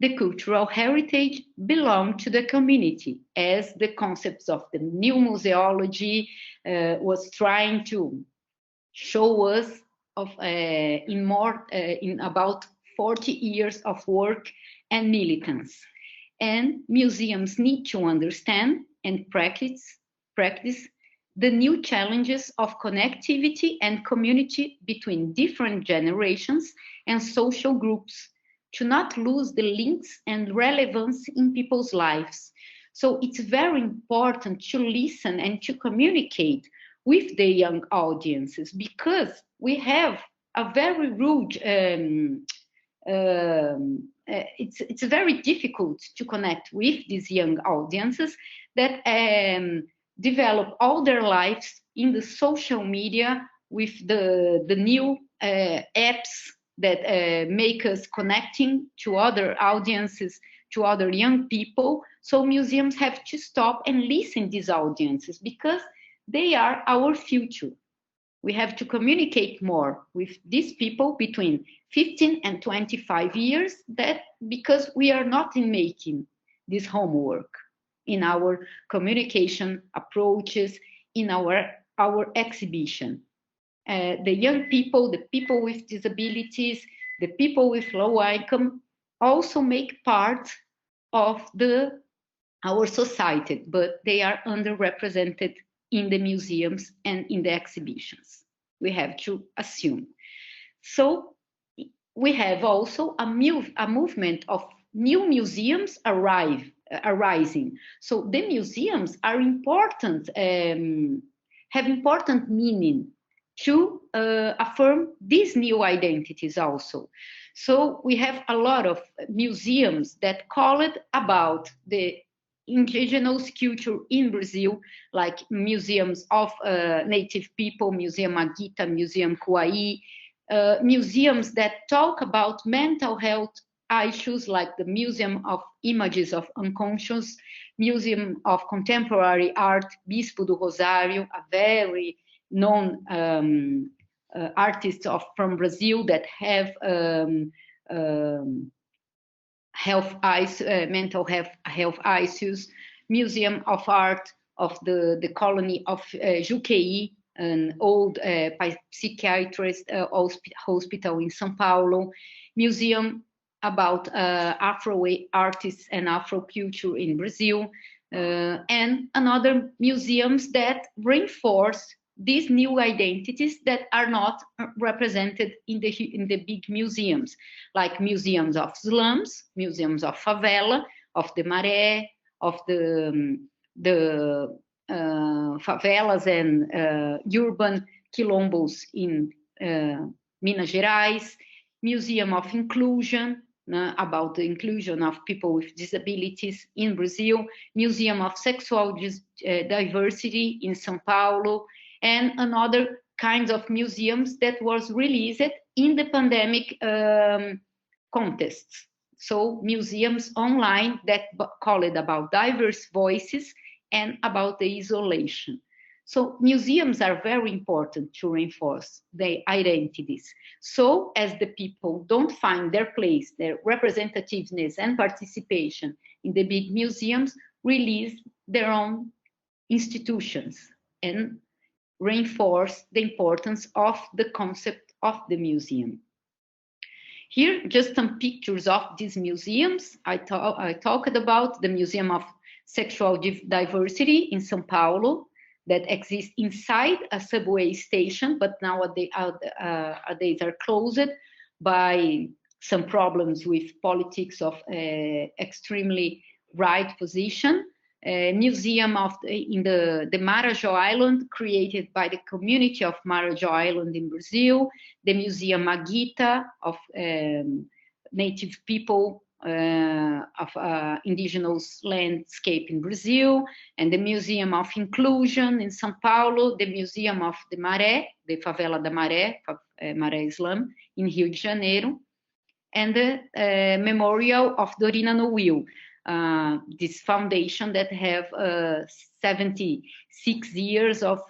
The cultural heritage belong to the community, as the concepts of the new museology was trying to show us in about 40 years of work and militance. And museums need to understand and practice the new challenges of connectivity and community between different generations and social groups, to not lose the links and relevance in people's lives. So it's very important to listen and to communicate with the young audiences, because we have a very rude, it's very difficult to connect with these young audiences that develop all their lives in the social media with the new apps that make us connecting to other audiences, to other young people. So museums have to stop and listen to these audiences, because they are our future. We have to communicate more with these people between 15 and 25 years, because we are not making this homework in our communication approaches, in our exhibition. The young people, the people with disabilities, the people with low income also make part of our society, but they are underrepresented in the museums and in the exhibitions. We have to assume. So we have also a movement of new museums arising. So the museums are important, have important meaning to affirm these new identities also. So we have a lot of museums that call it about the indigenous culture in Brazil, like museums of native people, Museum Agita, Museum Kuai, museums that talk about mental health issues, like the Museum of Images of Unconscious, Museum of Contemporary Art, Bispo do Rosário, a very known artists from Brazil that have mental health issues, Museum of Art of the colony of Juqueí, an old psychiatrist hospital in São Paulo, museum about Afro artists and Afro culture in Brazil, and another museums that reinforce these new identities that are not represented in the big museums, like museums of slums, museums of favela, of the Maré, of the favelas and urban quilombos in Minas Gerais, Museum of Inclusion, about the inclusion of people with disabilities in Brazil, Museum of Sexual Diversity in São Paulo, and another kinds of museums that was released in the pandemic contests. So museums online that call it about diverse voices and about the isolation. So museums are very important to reinforce their identities. So as the people don't find their place, their representativeness and participation in the big museums, release their own institutions and reinforce the importance of the concept of the museum. Here, just some pictures of these museums. I talked about the Museum of Sexual Diversity in São Paulo that exists inside a subway station, but nowadays are closed by some problems with politics of extremely right position. Museum in the Marajó Island, created by the community of Marajó Island in Brazil, the Museum Maguita of native people of indigenous landscape in Brazil, and the Museum of Inclusion in São Paulo, the Museum of the Maré, the Favela da Maré, Maré Islam, in Rio de Janeiro, and the Memorial of Dorina Noil, this foundation that have 76 years of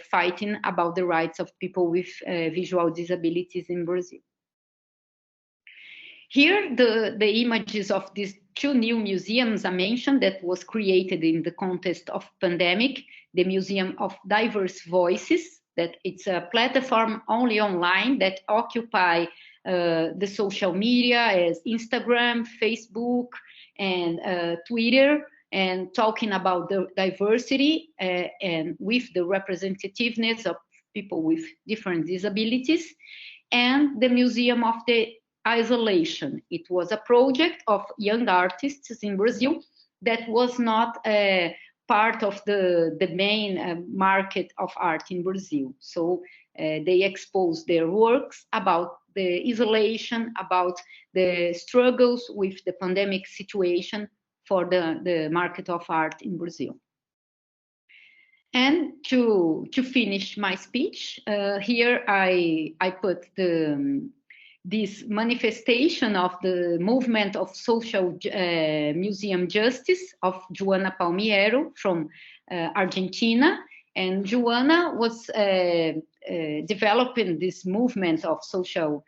fighting about the rights of people with visual disabilities in Brazil. Here, the images of these two new museums I mentioned that was created in the context of pandemic, the Museum of Diverse Voices, that it's a platform only online that occupy the social media as Instagram, Facebook, and Twitter, and talking about the diversity and with the representativeness of people with different disabilities, and the Museum of the Isolation. It was a project of young artists in Brazil that was not part of the main market of art in Brazil. So they exposed their works about the isolation, about the struggles with the pandemic situation for the market of art in Brazil. And to finish my speech, here I put this manifestation of the movement of social museum justice of Joana Palmiero from Argentina. And Joana was developing this movement of social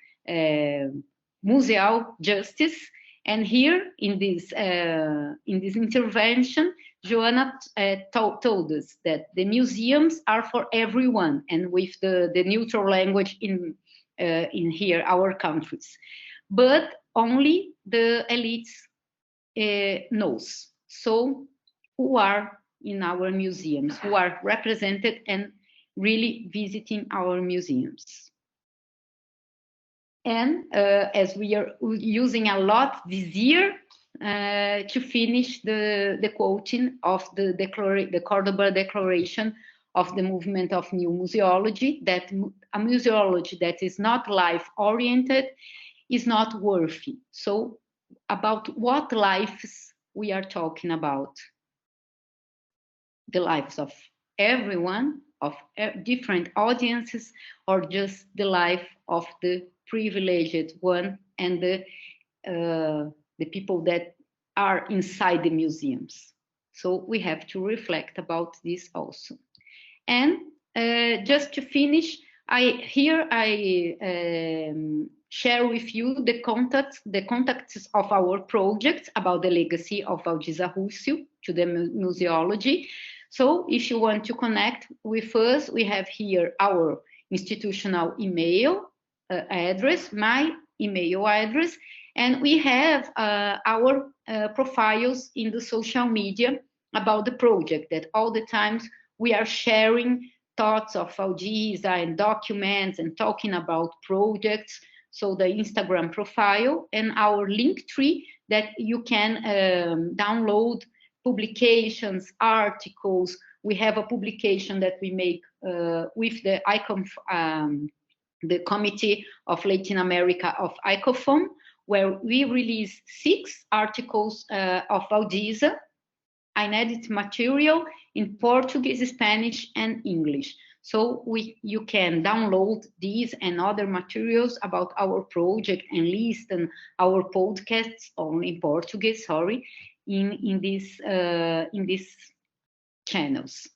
museal justice. And here in this intervention, Joana told us that the museums are for everyone, and with the neutral language in here, our countries, but only the elites knows. So who are in our museums, who are represented and really visiting our museums. And as we are using a lot this year to finish the quoting of the Cordoba Declaration of the movement of new museology, that a museology that is not life-oriented is not worthy. So about what lives we are talking about? The lives of everyone, of different audiences, or just the life of the privileged one and the people that are inside the museums. So we have to reflect about this also. And just to finish, I share with you the contacts of our projects about the legacy of Waldisa Rússio to the museology. So if you want to connect with us, we have here our institutional email address, my email address, and we have our profiles in the social media about the project, that all the times we are sharing thoughts of Waldisa and documents and talking about projects. So the Instagram profile and our link tree that you can download publications, articles. We have a publication that we make with the the Committee of Latin America of ICOFOM, where we release 6 articles of Waldisa, unedited material in Portuguese, Spanish, and English. So you can download these and other materials about our project and listen our podcasts, only in Portuguese, sorry, in these channels.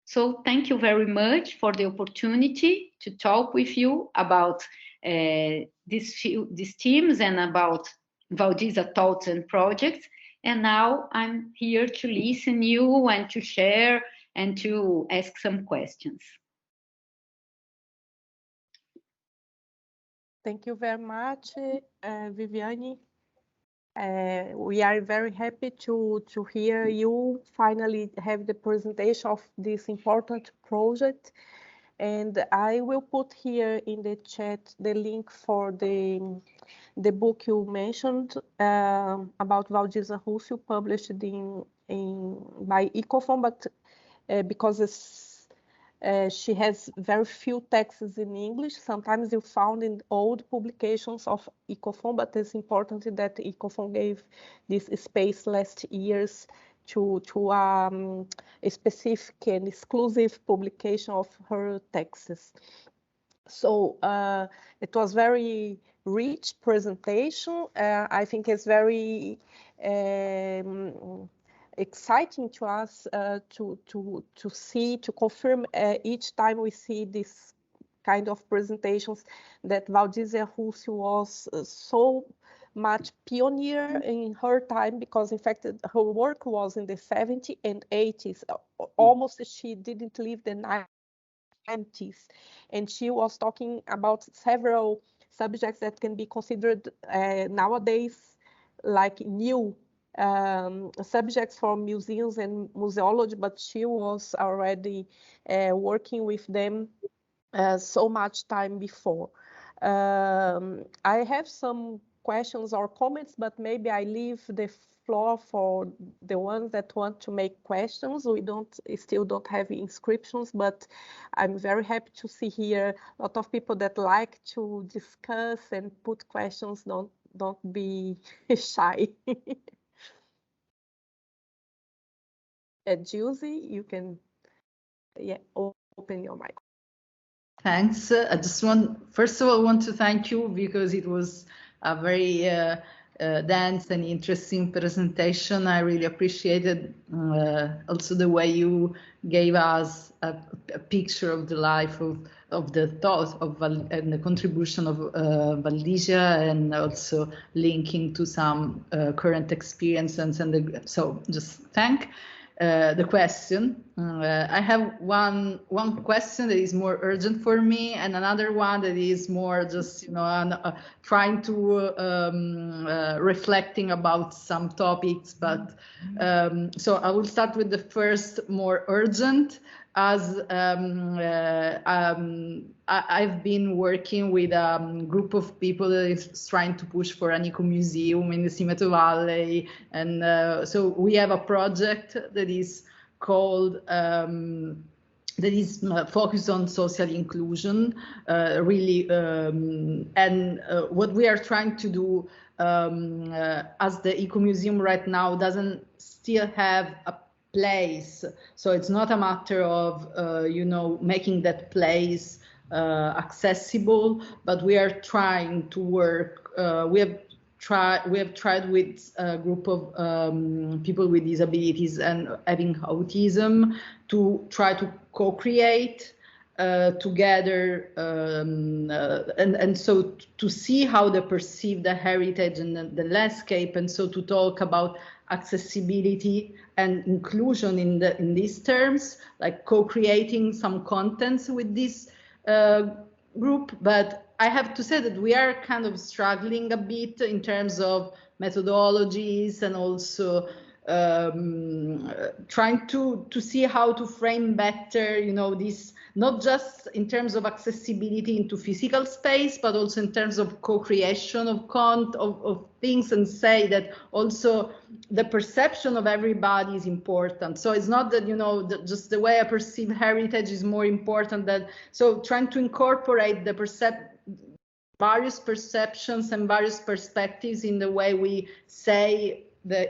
So thank you very much for the opportunity to talk with you about these teams and about Waldisa thoughts and projects. And now I'm here to listen you and to share and to ask some questions. Thank you very much, Viviane. We are very happy to hear you finally have the presentation of this important project. And I will put here in the chat the link for the book you mentioned about Waldisa Rússio, published by Ecofon, but because she has very few texts in English. Sometimes you found in old publications of Ecofon, but it's important that Ecofon gave this space last years to a specific and exclusive publication of her texts. So it was very rich presentation. I think it's very exciting to us to see, to confirm each time we see this kind of presentations that Waldisa Rússio was so much pioneer in her time, because in fact her work was in the 70s and 80s. Almost she didn't leave the 90s, and she was talking about several subjects that can be considered nowadays like new subjects for museums and museology, but she was already working with them so much time before. I have some questions or comments, but maybe I leave the floor for the ones that want to make questions. We still don't have inscriptions, but I'm very happy to see here a lot of people that like to discuss and put questions. Don't be shy. Juicy, you can open your mic. Thanks. I just first of all, want to thank you, because it was a very dense and interesting presentation. I really appreciated also the way you gave us a picture of the life of the thought of and the contribution of Waldisa, and also linking to some current experiences. And so just thank. The question. I have one question that is more urgent for me, and another one that is more just, trying to reflecting about some topics. But so I will start with the first, more urgent. As I've been working with a group of people that is trying to push for an eco-museum in the Simeto Valley, and so we have a project that is called that is focused on social inclusion, really, and what we are trying to do as the eco-museum right now doesn't still have a place. So it's not a matter of, making that place accessible, but we are trying to work. We have tried with a group of people with disabilities and having autism to try to co-create together, and so to see how they perceive the heritage and the landscape, and so to talk about accessibility and inclusion in these terms, like co-creating some contents with this group. But I have to say that we are kind of struggling a bit in terms of methodologies, and also trying to see how to frame better, this, not just in terms of accessibility into physical space, but also in terms of co-creation of things, and say that also the perception of everybody is important. So it's not that, just the way I perceive heritage is more important than, so trying to incorporate the various perceptions and various perspectives in the way we say the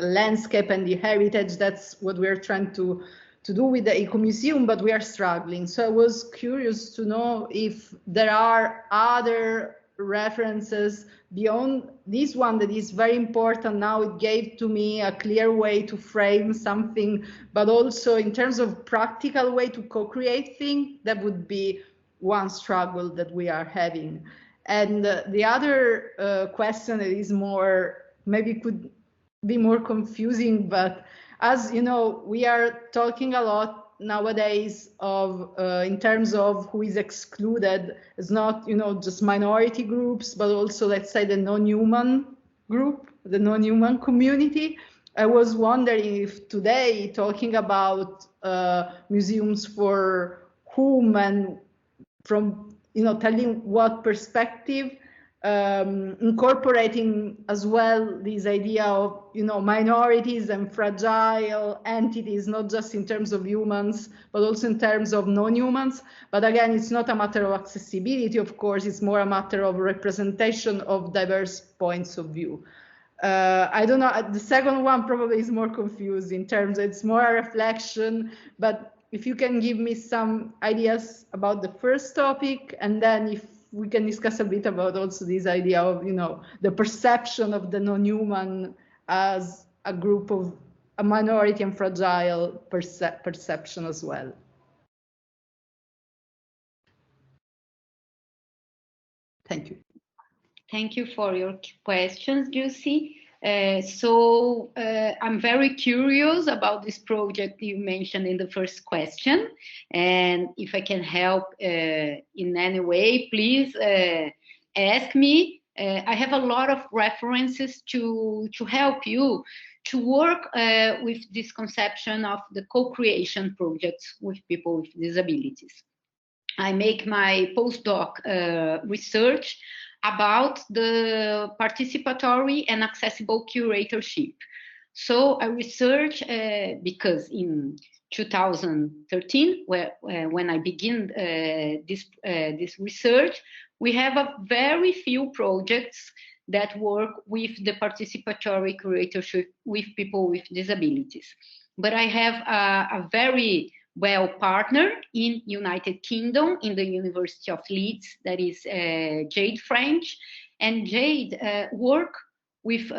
landscape and the heritage. That's what we're trying to do with the eco-museum, but we are struggling. So I was curious to know if there are other references beyond this one that is very important. Now it gave to me a clear way to frame something, but also in terms of practical way to co-create things, that would be one struggle that we are having. And the other question that is more, maybe could be more confusing, but as you know, we are talking a lot nowadays of in terms of who is excluded is not, you know, just minority groups, but also, let's say, the non-human group, the non-human community. I was wondering if today, talking about museums for whom and from, you know, telling what perspective, incorporating as well this idea of, you know, minorities and fragile entities, not just in terms of humans, but also in terms of non-humans. But again, it's not a matter of accessibility, of course, it's more a matter of representation of diverse points of view. I don't know, the second one probably is more confused in terms, it's more a reflection, but if you can give me some ideas about the first topic, and then if we can discuss a bit about also this idea of, you know, the perception of the non-human as a group of a minority and fragile perception as well. Thank you. Thank you for your questions, Jussi. I'm very curious about this project you mentioned in the first question. And if I can help in any way, please ask me. I have a lot of references to help you to work with this conception of the co-creation projects with people with disabilities. I make my postdoc research about the participatory and accessible curatorship. So I research because in 2013, when I began this research, we have a very few projects that work with the participatory curatorship with people with disabilities. But I have a very well partner in United Kingdom, in the University of Leeds, that is Jade French. And Jade work with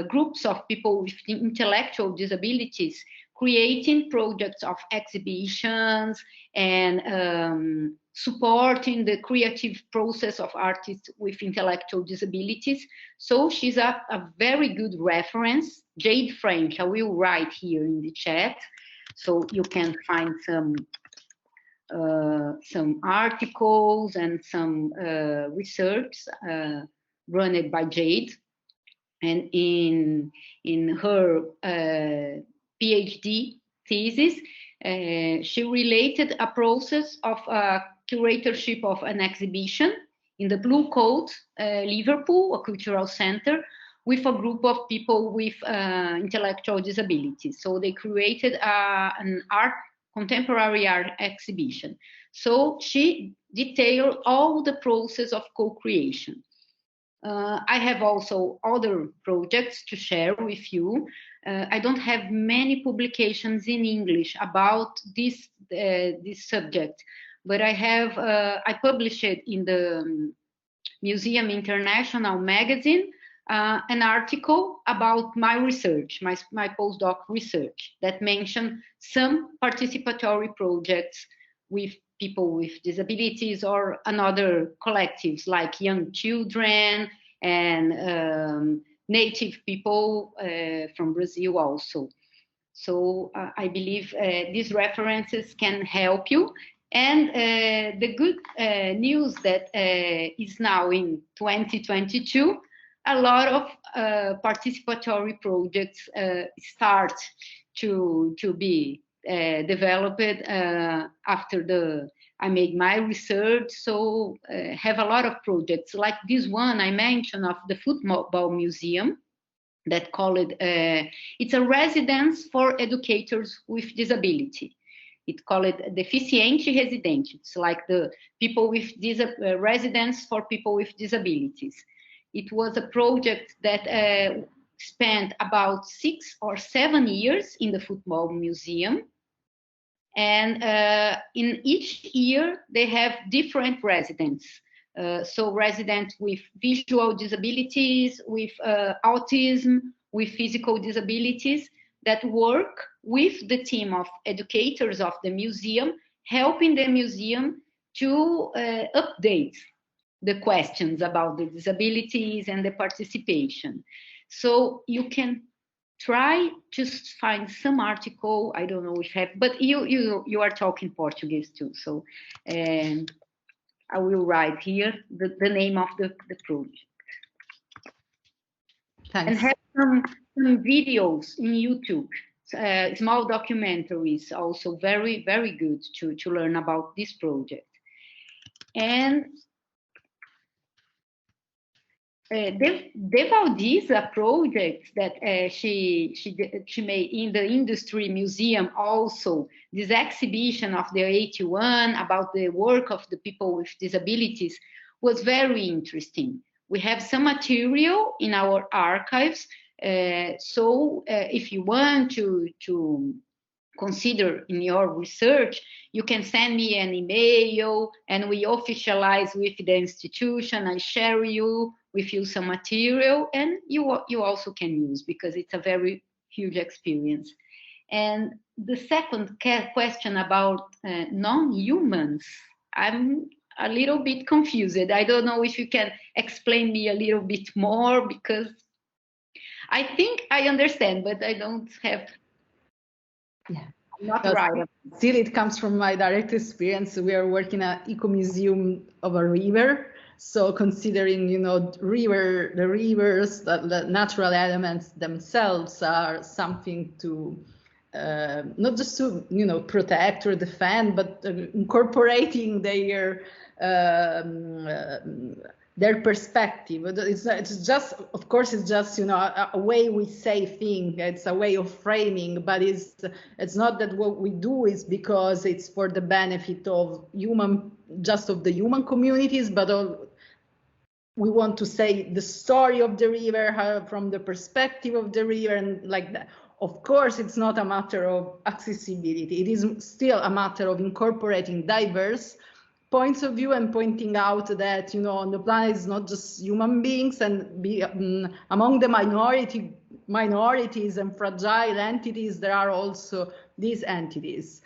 groups of people with intellectual disabilities, creating projects of exhibitions and supporting the creative process of artists with intellectual disabilities. So she's a very good reference. Jade French, I will write here in the chat, so you can find some articles and some research run by Jade. And in her PhD thesis, she related a process of curatorship of an exhibition in the Blue Coat, Liverpool, a cultural center, with a group of people with intellectual disabilities. So they created an contemporary art exhibition. So she detailed all the process of co-creation. I have also other projects to share with you. I don't have many publications in English about this subject, but I published it in the Museum International magazine an article about my research, my postdoc research, that mentioned some participatory projects with people with disabilities or another collectives like young children and native people from Brazil also. So I believe these references can help you. And the good news that is now in 2022, a lot of participatory projects start to be developed after I made my research. So have a lot of projects like this one I mentioned of the Football Museum that called it's a residence for educators with disability. It called it Deficiente Residente. It's like the people with residence for people with disabilities. It was a project that spent about 6 or 7 years in the Football Museum. And in each year, they have different residents. So residents with visual disabilities, with autism, with physical disabilities that work with the team of educators of the museum, helping the museum to update the questions about the disabilities and the participation. So you can try to find some article. I don't know if have, but you are talking Portuguese too, so I will write here the name of the project. Thanks. And have some videos in YouTube, small documentaries, also very, very good to learn about this project. And the Waldisa project that she made in the industry museum, also this exhibition of the 81 about the work of the people with disabilities, was very interesting. We have some material in our archives, so if you want to consider in your research, you can send me an email and we officialize with the institution. I share with you some material, and you also can use, because it's a very huge experience. And the second question about non-humans, I'm a little bit confused. I don't know if you can explain me a little bit more, because I think I understand, but I don't have. Yeah, not right. Still, it comes from my direct experience. We are working at Eco Museum of a river. So considering, the rivers, the natural elements themselves are something to not just to, protect or defend, but incorporating their perspective. It's just, of course, it's just, a way we say things. It's a way of framing, but it's not that what we do is because it's for the benefit of the human communities, but we want to say the story of the river from the perspective of the river, and like that. Of course, it's not a matter of accessibility. It is still a matter of incorporating diverse points of view and pointing out that, on the planet it's not just human beings, and among the minorities and fragile entities, there are also these entities.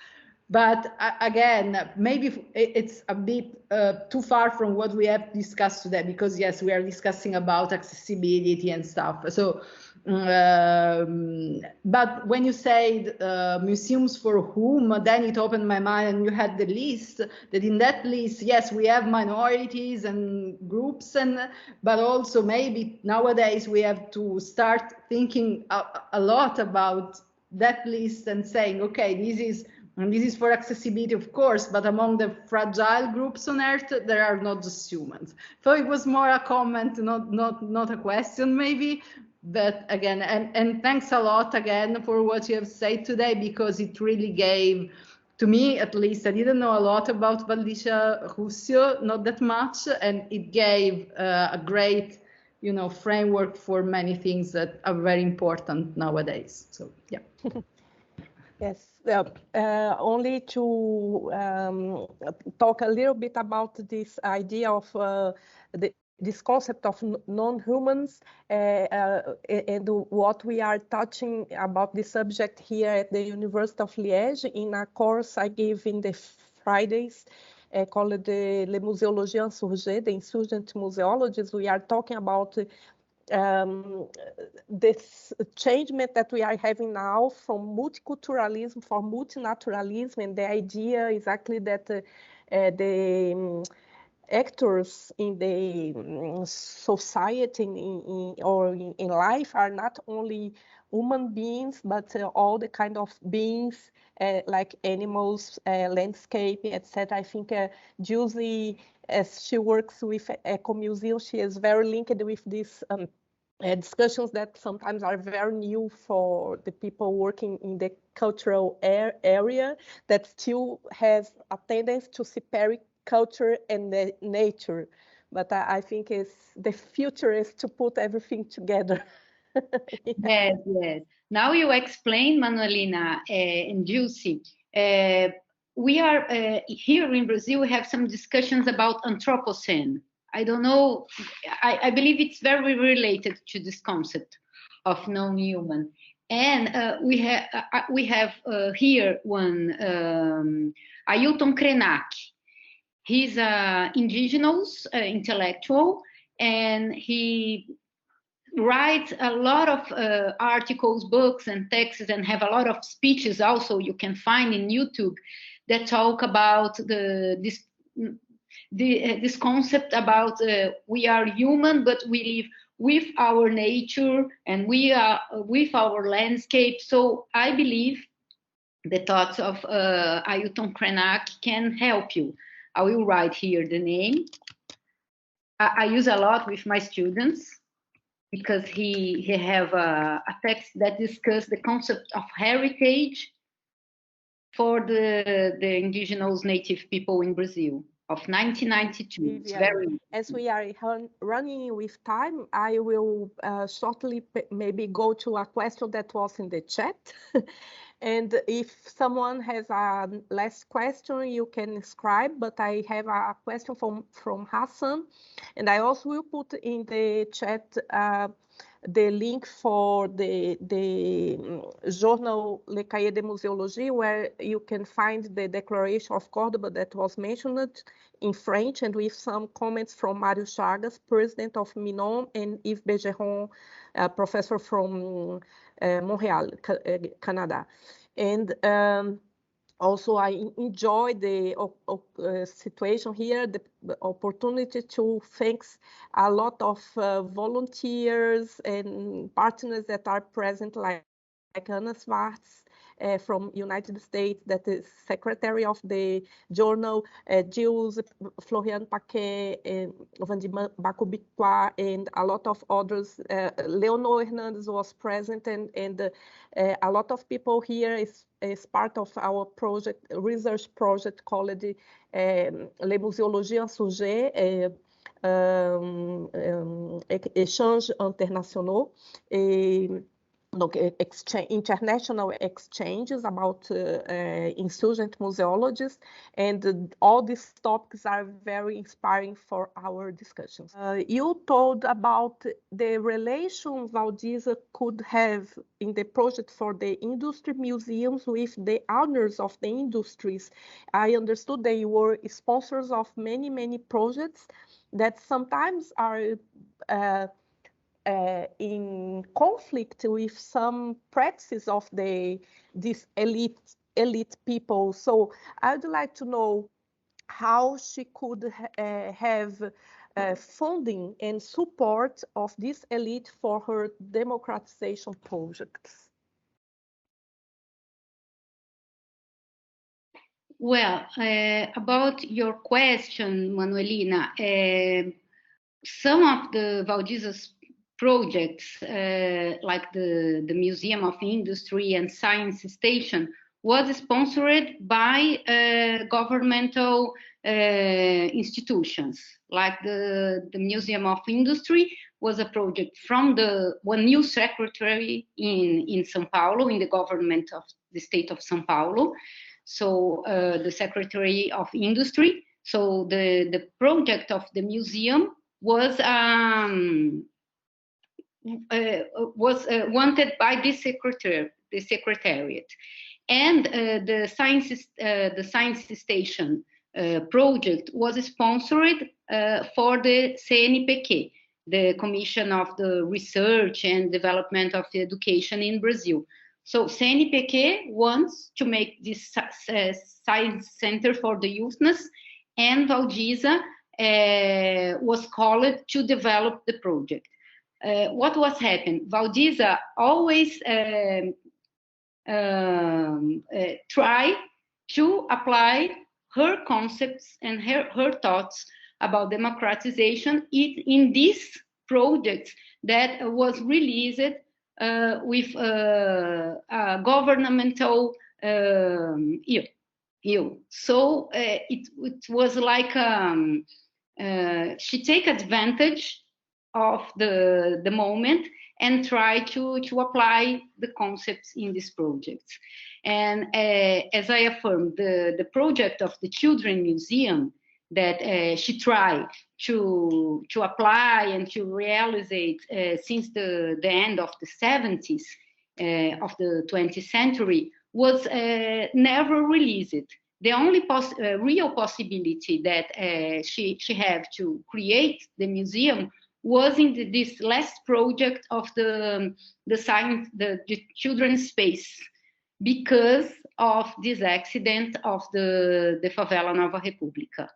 But again, maybe it's a bit too far from what we have discussed today, because yes, we are discussing about accessibility and stuff. So, but when you said museums for whom, then it opened my mind, and you had the list, that in that list, yes, we have minorities and groups, but also maybe nowadays we have to start thinking a lot about that list and saying, okay, this is for accessibility, of course, but among the fragile groups on Earth, there are not just humans. So it was more a comment, not a question, maybe. But again, and thanks a lot again for what you have said today, because it really gave, to me at least, I didn't know a lot about Waldisa Rússio, not that much, and it gave a great, framework for many things that are very important nowadays. So yeah. Yes, only to talk a little bit about this idea of this concept of non-humans and what we are touching about the subject here at the University of Liège in a course I give in the Fridays called the Museology Insurgée, the Insurgent Museologists. We are talking about this changement that we are having now from multiculturalism for multinaturalism, and the idea exactly that the actors in the society or in life are not only human beings, but all the kind of beings like animals, landscape, etc. I think Julie, as she works with Eco Museum, she is very linked with these discussions that sometimes are very new for the people working in the cultural area, that still has a tendency to separate culture and the nature. But I think the future is to put everything together. Yes, yes. Now you explain, Manuelina and Juicy. We are here in Brazil, we have some discussions about Anthropocene. I don't know, I believe it's very related to this concept of non-human. And we have here one, Ailton Krenak. He's an indigenous intellectual, and he writes a lot of articles, books, and texts, and have a lot of speeches also you can find in YouTube that talk about this concept about we are human, but we live with our nature and we are with our landscape. So I believe the thoughts of Ailton Krenak can help you. I will write here the name. I use a lot with my students because he have a text that discusses the concept of heritage for the indigenous native people in Brazil of 1992. It's very as we are running with time, I will shortly maybe go to a question that was in the chat. And if someone has a last question, you can scribe, but I have a question from Hassan. And I also will put in the chat the link for the journal Le Cahier de Museology, where you can find the Declaration of Córdoba that was mentioned in French, and with some comments from Mário Chagas, president of MINOM, and Yves Bergeron, professor from Montreal, Canada. And also, I enjoy the situation here, the opportunity to thank a lot of volunteers and partners that are present, like Anna Schwartz from United States, that is secretary of the journal, Gilles, Florian Paquet, Vandi Bacubiqua, and a lot of others. Leonor Hernandez was present, and a lot of people here is part of our project, research project called Les Museology Insurgées, échanges internationaux. International exchanges about insurgent museologists, and all these topics are very inspiring for our discussions. You told about the relation Waldisa could have in the project for the industry museums with the owners of the industries. I understood they were sponsors of many projects that sometimes are in conflict with some practices of these elite people. So I'd like to know how she could have funding and support of this elite for her democratization projects. Well, about your question, Manuelina, some of the Waldisa's projects, like the Museum of Industry and Science Station, was sponsored by governmental institutions. Like the Museum of Industry was a project from one new secretary in São Paulo, in the government of the state of São Paulo. So the Secretary of Industry. So the project of the museum was wanted by the secretariat, and the science station project was sponsored for the CNPq, the Commission of the Research and Development of Education in Brazil. So CNPq wants to make this science center for the youthness, and Waldisa was called to develop the project. What was happening? Waldisa always try to apply her concepts and her thoughts about democratization in these projects that was released with governmental ill. So it was like she take advantage of the moment and try to apply the concepts in these projects. And as I affirmed, the project of the Children Museum that she tried to apply and to realize since the end of the 70s of the 20th century was never released. The only real possibility that she had to create the museum was in this last project of the children's space, because of this accident of the Favela Nova República.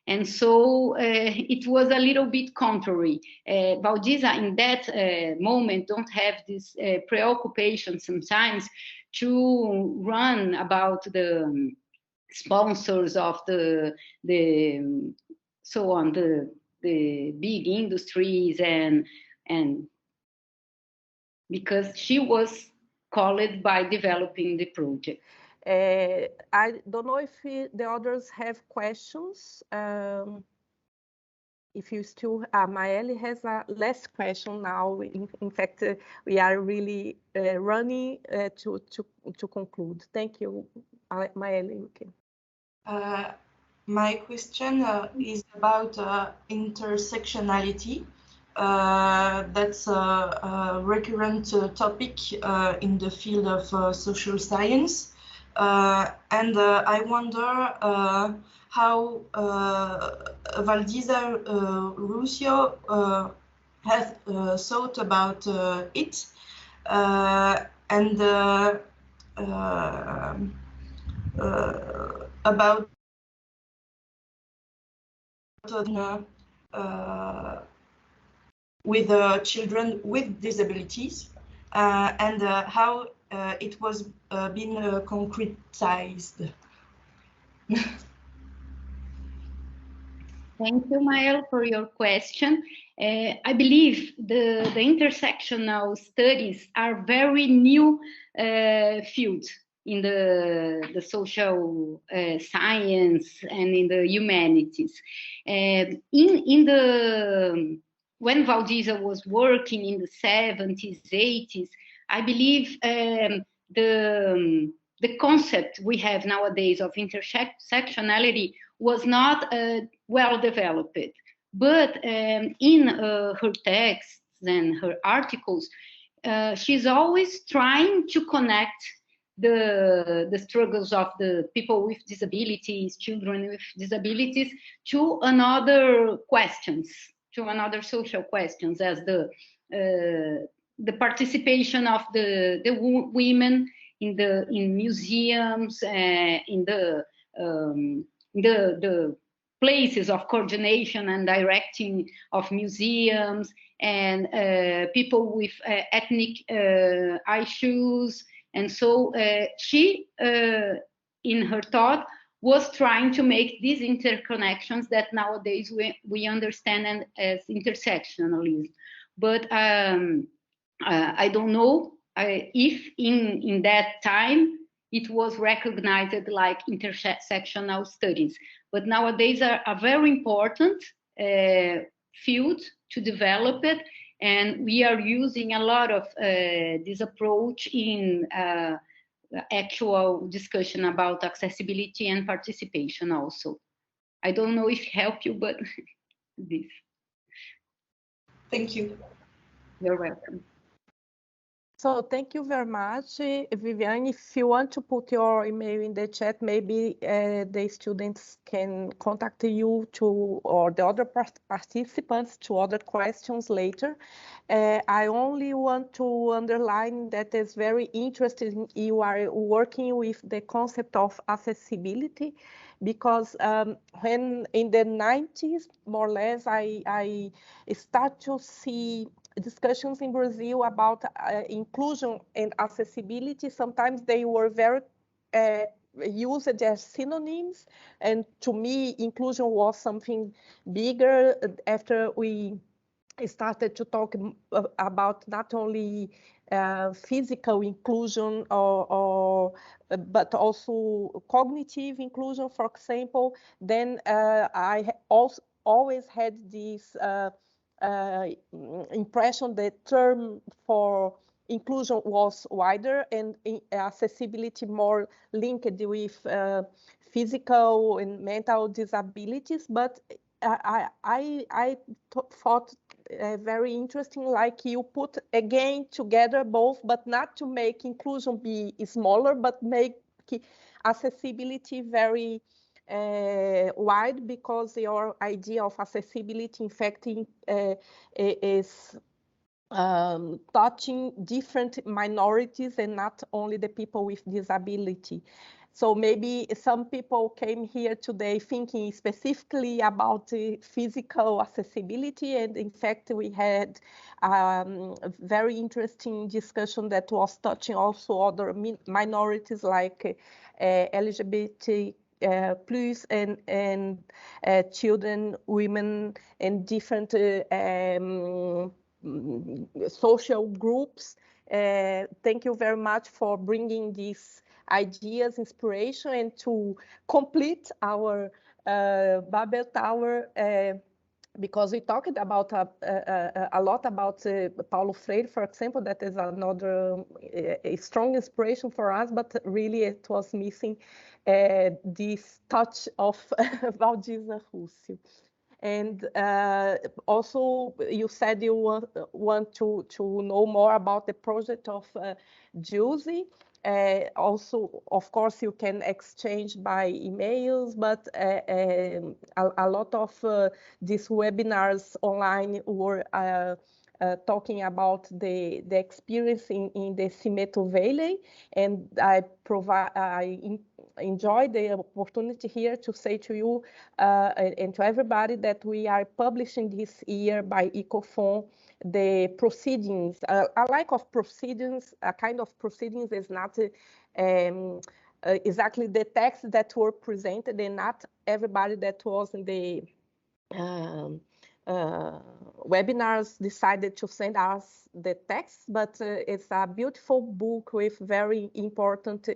And so it was a little bit contrary. Waldisa in that moment don't have this preoccupation sometimes to run about the sponsors of the big industries, and because she was called by developing the project. I don't know if the others have questions. If you still, Maëlle has a last question now. In fact, we are really running to conclude. Thank you, Maëlle. Okay. My question is about intersectionality. That's a recurrent topic in the field of social science. And I wonder how Waldisa Rússio has thought about it, and about with children with disabilities, and how it was been concretized. Thank you, Maëlle, for your question. I believe the intersectional studies are very new field in the social science and in the humanities. When Waldisa was working in the 70s, 80s, I believe the concept we have nowadays of intersectionality was not well developed. But in her texts and her articles, she's always trying to connect the struggles of the people with disabilities, children with disabilities, to another questions, to another social questions, as the participation of the women in museums, in the places of coordination and directing of museums, and people with ethnic issues. And so she, in her thought, was trying to make these interconnections that nowadays we understand as intersectionalism. But I don't know if in that time it was recognized like intersectional studies. But nowadays are a very important field to develop it, and we are using a lot of this approach in actual discussion about accessibility and participation also. I don't know if it helped you, but this. Thank you. You're welcome. So thank you very much, Viviane. If you want to put your email in the chat, maybe the students can contact you or the other participants to other questions later. I only want to underline that it's very interesting you are working with the concept of accessibility, because when in the 90s, more or less, I start to see discussions in Brazil about inclusion and accessibility. Sometimes they were very used as synonyms, and to me, inclusion was something bigger after we started to talk about not only physical inclusion but also cognitive inclusion, for example. Then I also always had this impression that term for inclusion was wider and accessibility more linked with physical and mental disabilities. But I thought very interesting, like you put again together both, but not to make inclusion be smaller, but make accessibility very wide, because your idea of accessibility, in fact, is touching different minorities and not only the people with disability. So maybe some people came here today thinking specifically about physical accessibility, and in fact we had a very interesting discussion that was touching also other minorities like LGBT plus and children, women, and different social groups. Thank you very much for bringing these ideas, inspiration, and to complete our Babel Tower, because we talked about a lot about Paulo Freire, for example. That is another a strong inspiration for us, but really it was missing this touch of Waldisa Rússio. And also, you said you want to know more about the project of Juicy. Also, of course, you can exchange by emails, but a lot of these webinars online were talking about the experience in the Cimeto Valley, and I enjoy the opportunity here to say to you and to everybody that we are publishing this year by Ecofon the proceedings. A lack of proceedings, a kind of proceedings is not exactly the texts that were presented, and not everybody that was in the webinars decided to send us the text, but it's a beautiful book with very important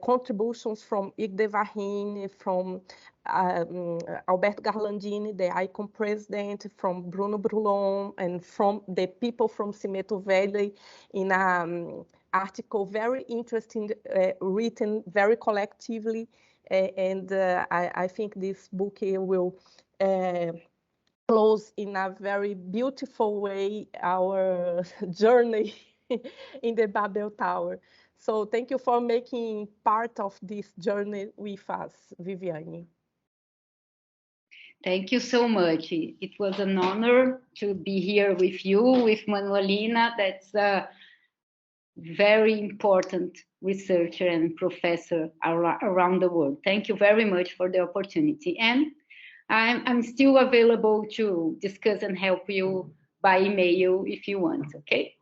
contributions from Hugues de Varine, from Alberto Garlandini, the ICOM president, from Bruno Brulon, and from the people from Cimeto Valley, in an article very interesting, written very collectively. And I think this book will close in a very beautiful way our journey in the Babel Tower. So thank you for making part of this journey with us, Viviane. Thank you so much. It was an honor to be here with you, with Manuelina. That's a very important researcher and professor around the world. Thank you very much for the opportunity. And I'm still available to discuss and help you by email if you want, okay?